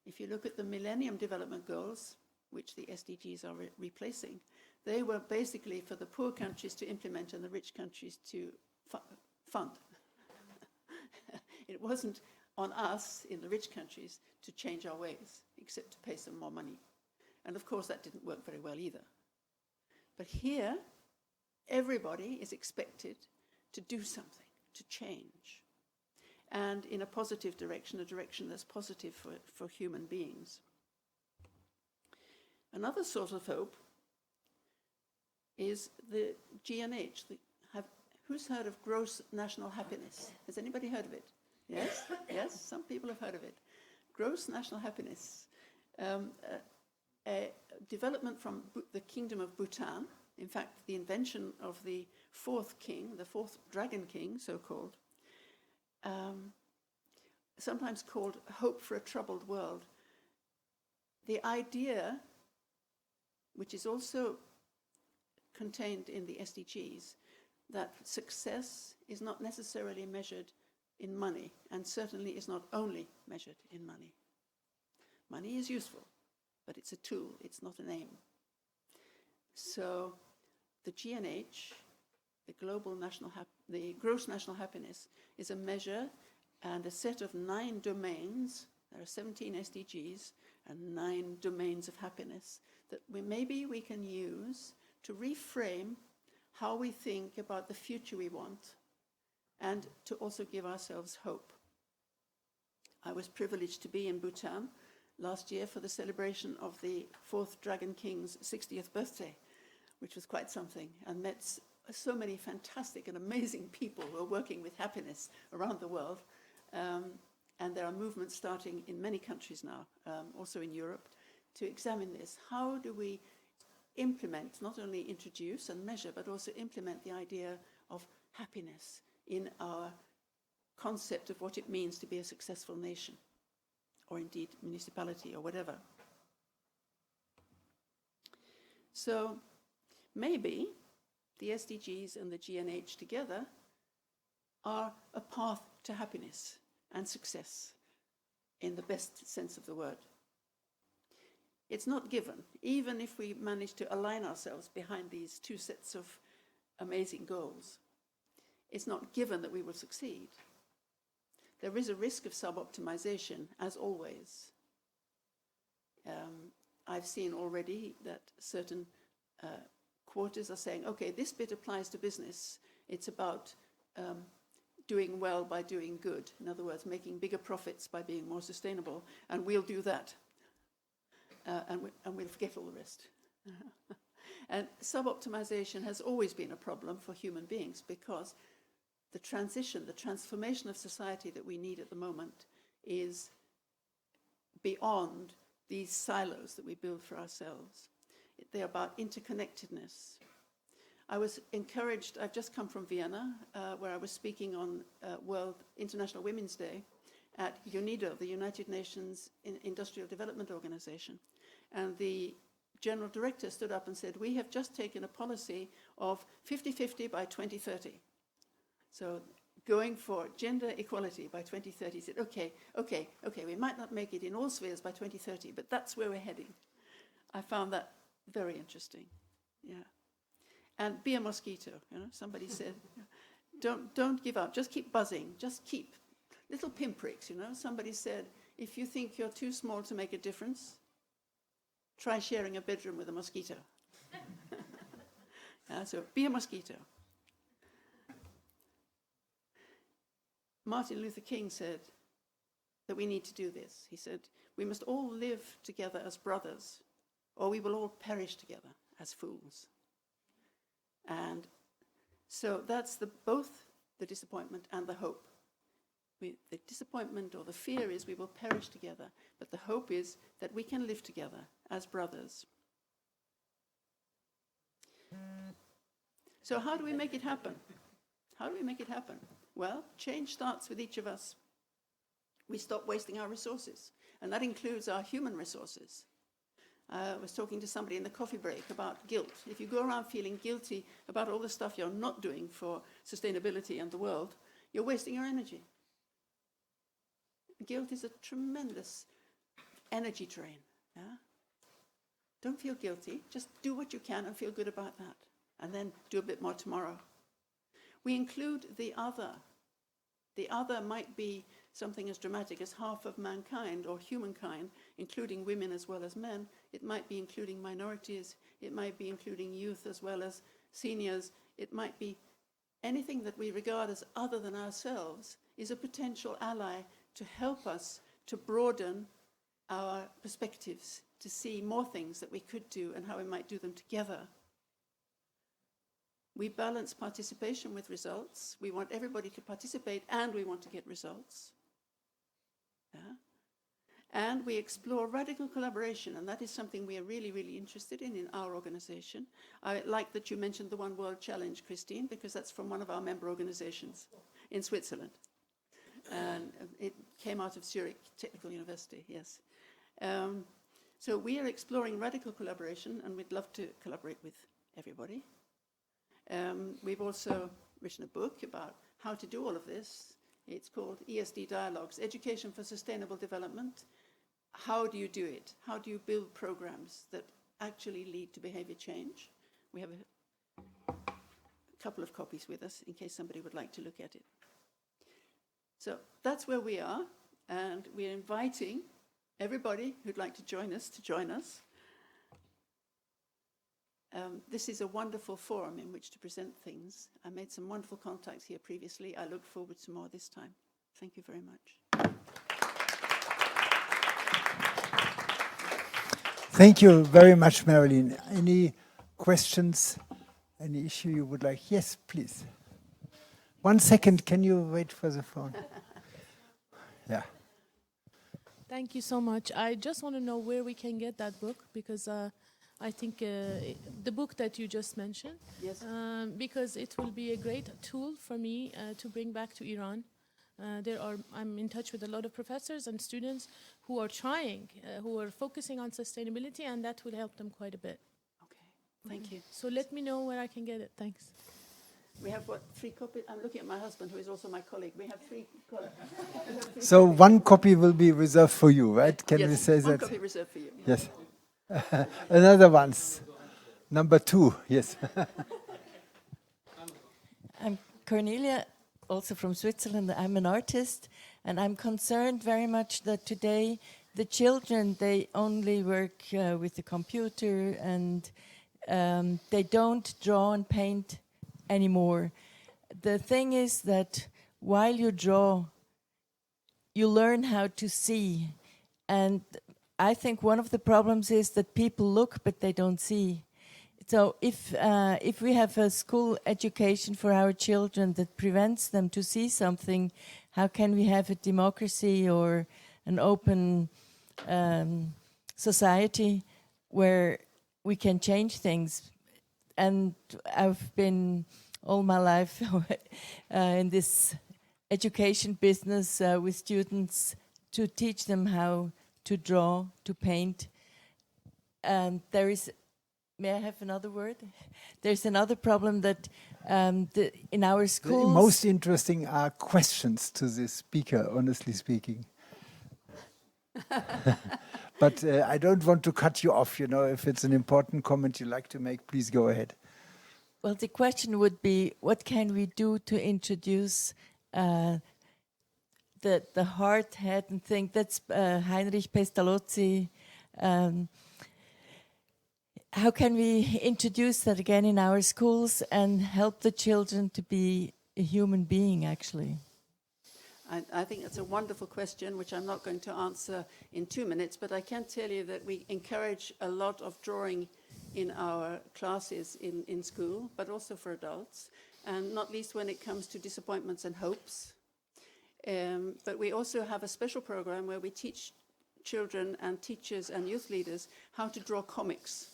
If you look at the Millennium Development Goals, which the SDGs are replacing, they were basically for the poor countries to implement and the rich countries to fund. It wasn't on us in the rich countries to change our ways, except to pay some more money. And of course that didn't work very well either. But here, everybody is expected to do something, to change, and in a positive direction, a direction that's positive for human beings. Another source of hope is the GNH. Who's heard of gross national happiness? Has anybody heard of it? Yes? Yes, some people have heard of it. Gross national happiness. A development from the Kingdom of Bhutan. In fact, the invention of the fourth king, the fourth dragon king, so-called, sometimes called hope for a troubled world. The idea, which is also contained in the SDGs, that success is not necessarily measured in money, and certainly is not only measured in money. Money is useful, but it's a tool, it's not an aim. So the GNH, the gross national happiness, is a measure and a set of 9 domains. There are 17 SDGs and 9 domains of happiness that maybe we can use to reframe how we think about the future we want and to also give ourselves hope. I was privileged to be in Bhutan last year for the celebration of the fourth Dragon King's 60th birthday, which was quite something, and met so many fantastic and amazing people who are working with happiness around the world. And there are movements starting in many countries now, also in Europe, to examine this. How do we implement, not only introduce and measure, but also implement the idea of happiness in our concept of what it means to be a successful nation or indeed municipality or whatever. So maybe the SDGs and the GNH together are a path to happiness and success in the best sense of the word. It's not given, even if we manage to align ourselves behind these two sets of amazing goals. It's not given that we will succeed. There is a risk of sub-optimization, as always. I've seen already that certain quarters are saying, okay, this bit applies to business. It's about doing well by doing good. In other words, making bigger profits by being more sustainable, and we'll do that. And we'll forget all the rest. And sub-optimization has always been a problem for human beings because the transition, the transformation of society that we need at the moment is beyond these silos that we build for ourselves. They're about interconnectedness. I was encouraged, I've just come from Vienna, where I was speaking on World International Women's Day at UNIDO, the United Nations Industrial Development Organization. And the general director stood up and said, we have just taken a policy of 50-50 by 2030. So going for gender equality by 2030. He said, okay, we might not make it in all spheres by 2030, but that's where we're heading. I found that very interesting, yeah. And be a mosquito, you know, somebody said, don't give up, just keep buzzing, just keep little pinpricks, you know. Somebody said, if you think you're too small to make a difference, try sharing a bedroom with a mosquito. So be a mosquito. Martin Luther King said that we need to do this. He said, we must all live together as brothers, or we will all perish together as fools. And so that's both the disappointment and the hope. The disappointment or the fear is we will perish together, but the hope is that we can live together as brothers. So how do we make it happen? How do we make it happen? Well, change starts with each of us. We stop wasting our resources, and that includes our human resources. I was talking to somebody in the coffee break about guilt. If you go around feeling guilty about all the stuff you're not doing for sustainability and the world, you're wasting your energy. Guilt is a tremendous energy drain. Yeah? Don't feel guilty. Just do what you can and feel good about that. And then do a bit more tomorrow. We include the other. The other might be something as dramatic as half of mankind or humankind, including women as well as men. It might be including minorities. It might be including youth as well as seniors. It might be anything that we regard as other than ourselves is a potential ally to help us to broaden our perspectives, to see more things that we could do and how we might do them together. We balance participation with results. We want everybody to participate and we want to get results. Yeah? And we explore radical collaboration, and that is something we are really, really interested in our organization. I like that you mentioned the One World Challenge, Kristin, because that's from one of our member organizations in Switzerland. And it came out of Zurich Technical University, yes. So we are exploring radical collaboration, and we'd love to collaborate with everybody. We've also written a book about how to do all of this. It's called ESD Dialogues, Education for Sustainable Development. How do you do it? How do you build programs that actually lead to behavior change? We have a couple of copies with us in case somebody would like to look at it. So that's where we are, and we're inviting everybody who'd like to join us to join us. This is a wonderful forum in which to present things. I made some wonderful contacts here previously. I look forward to more this time. Thank you very much. Thank you very much, Marilyn. Any questions? Any issue you would like? Yes, please. 1 second, can you wait for the phone? Yeah. Thank you so much. I just want to know where we can get that book, because I think the book that you just mentioned, yes. Because it will be a great tool for me to bring back to Iran I'm in touch with a lot of professors and students who are trying, who are focusing on sustainability, and that will help them quite a bit. Okay, thank you. So let me know where I can get it. Thanks. We have, 3 copies? I'm looking at my husband, who is also my colleague. We have 3 copies. So 1 copy will be reserved for you, right? Can we say Yes, 1 that? copy reserved for you. Yes. Another one's number 2. Yes. I'm Cornelia, also from Switzerland. I'm an artist, and I'm concerned very much that today the children, they only work with the computer, and they don't draw and paint anymore. The thing is that while you draw, you learn how to see. And I think one of the problems is that people look, but they don't see. So if we have a school education for our children that prevents them to see something, how can we have a democracy or an open society where we can change things? And I've been all my life in this education business with students to teach them how to draw, to paint. There is, may I have another word? There's another problem that in our schools... The most interesting are questions to the speaker, honestly speaking. But I don't want to cut you off, you know, if it's an important comment you like to make, please go ahead. Well, the question would be, what can we do to introduce the heart, head, and thing? That's Heinrich Pestalozzi. How can we introduce that again in our schools and help the children to be a human being, actually? I think that's a wonderful question, which I'm not going to answer in 2 minutes, but I can tell you that we encourage a lot of drawing in our classes in school, but also for adults, and not least when it comes to disappointments and hopes. But we also have a special program where we teach children and teachers and youth leaders how to draw comics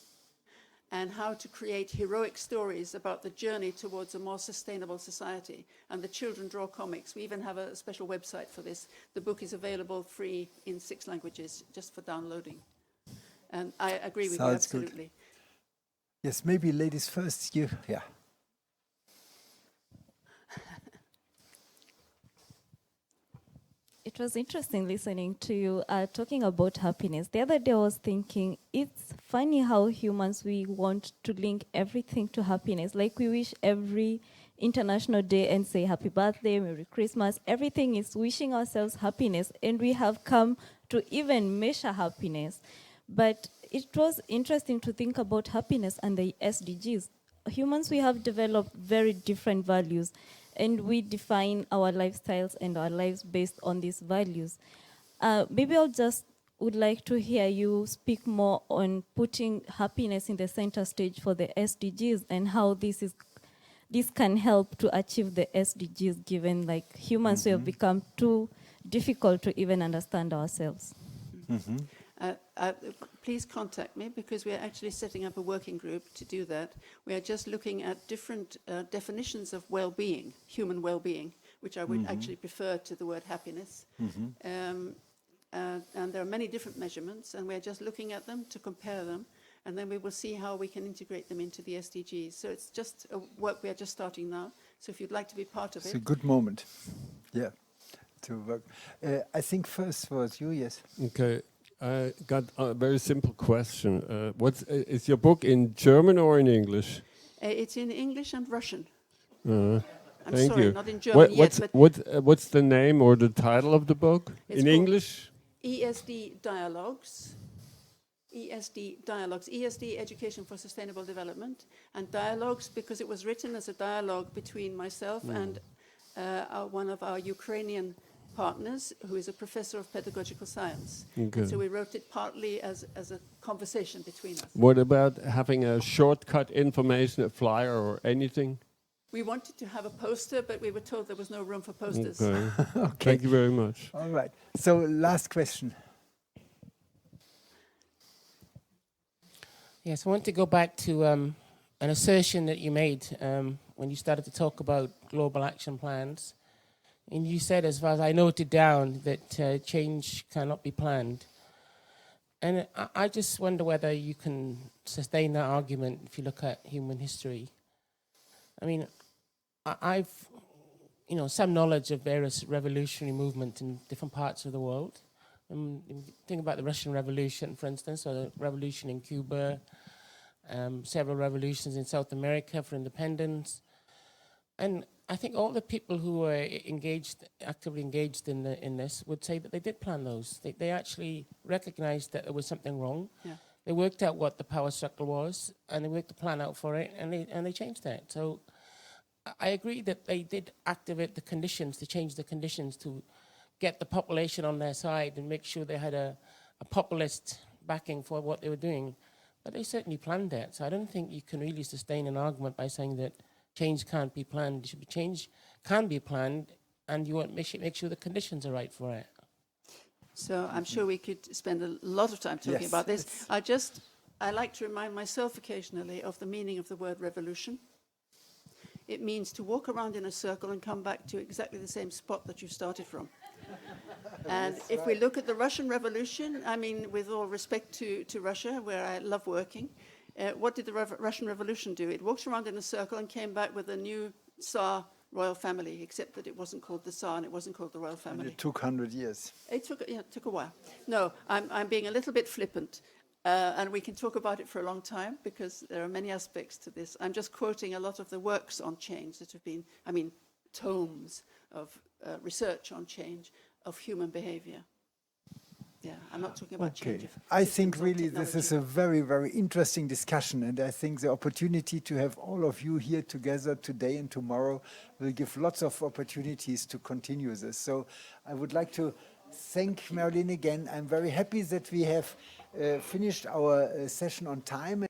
and how to create heroic stories about the journey towards a more sustainable society. And the children draw comics. We even have a special website for this. The book is available free in 6 languages, just for downloading. And I agree with you, absolutely. Good. Yes, maybe ladies first. You, yeah. It was interesting listening to you talking about happiness. The other day I was thinking, it's funny how humans, we want to link everything to happiness. Like we wish every International Day and say happy birthday, Merry Christmas. Everything is wishing ourselves happiness, and we have come to even measure happiness. But it was interesting to think about happiness and the SDGs. Humans, we have developed very different values, and we define our lifestyles and our lives based on these values. Maybe I'll just would like to hear you speak more on putting happiness in the center stage for the SDGs and how this can help to achieve the SDGs, given like humans who have become too difficult to even understand ourselves. Please contact me, because we are actually setting up a working group to do that. We are just looking at different definitions of well-being, human well-being, which I would actually prefer to the word happiness. And there are many different measurements, and we are just looking at them to compare them, and then we will see how we can integrate them into the SDGs. So it's just a work we are just starting now. So if you'd like to be part of it. It's a good moment, yeah, to work. I think first was you, yes. Okay. I got a very simple question. Is your book in German or in English? It's in English and Russian. I'm sorry, not in German yet. What's the name or the title of the book in English? ESD Dialogues. ESD Dialogues. ESD, Education for Sustainable Development. And Dialogues, because it was written as a dialogue between myself and one of our Ukrainian partners, who is a professor of pedagogical science. Okay. So we wrote it partly as a conversation between us. What about having a shortcut information, a flyer or anything? We wanted to have a poster, but we were told there was no room for posters. Okay. Okay. Thank you very much. All right. So last question. Yes, I want to go back to an assertion that you made when you started to talk about global action plans. And you said, as far as I noted down, that change cannot be planned. And I just wonder whether you can sustain that argument if you look at human history. I mean, I've, some knowledge of various revolutionary movements in different parts of the world. Think about the Russian Revolution, for instance, or the revolution in Cuba, several revolutions in South America for independence. And I think all the people who were actively engaged in this would say that they did plan those. They actually recognized that there was something wrong. Yeah. They worked out what the power struggle was, and they worked the plan out for it, and they changed that. So I agree that they did activate the conditions, to change the conditions to get the population on their side and make sure they had a populist backing for what they were doing. But they certainly planned that. So I don't think you can really sustain an argument by saying that change can't be planned. Change can be planned, and you want to make sure the conditions are right for it. So I'm sure we could spend a lot of time talking about this. I like to remind myself occasionally of the meaning of the word revolution. It means to walk around in a circle and come back to exactly the same spot that you started from. And if we look at the Russian Revolution, I mean, with all respect to Russia, where I love working, what did the Russian Revolution do? It walked around in a circle and came back with a new Tsar royal family, except that it wasn't called the Tsar and it wasn't called the royal family. And it took 100 years. It took a while. No, I'm being a little bit flippant. And we can talk about it for a long time because there are many aspects to this. I'm just quoting a lot of the works on change that have been, tomes of research on change of human behavior. Yeah, I'm not talking about change. I think really this is a very, very interesting discussion, and I think the opportunity to have all of you here together today and tomorrow will give lots of opportunities to continue this. So I would like to thank Marilyn again. I'm very happy that we have finished our session on time.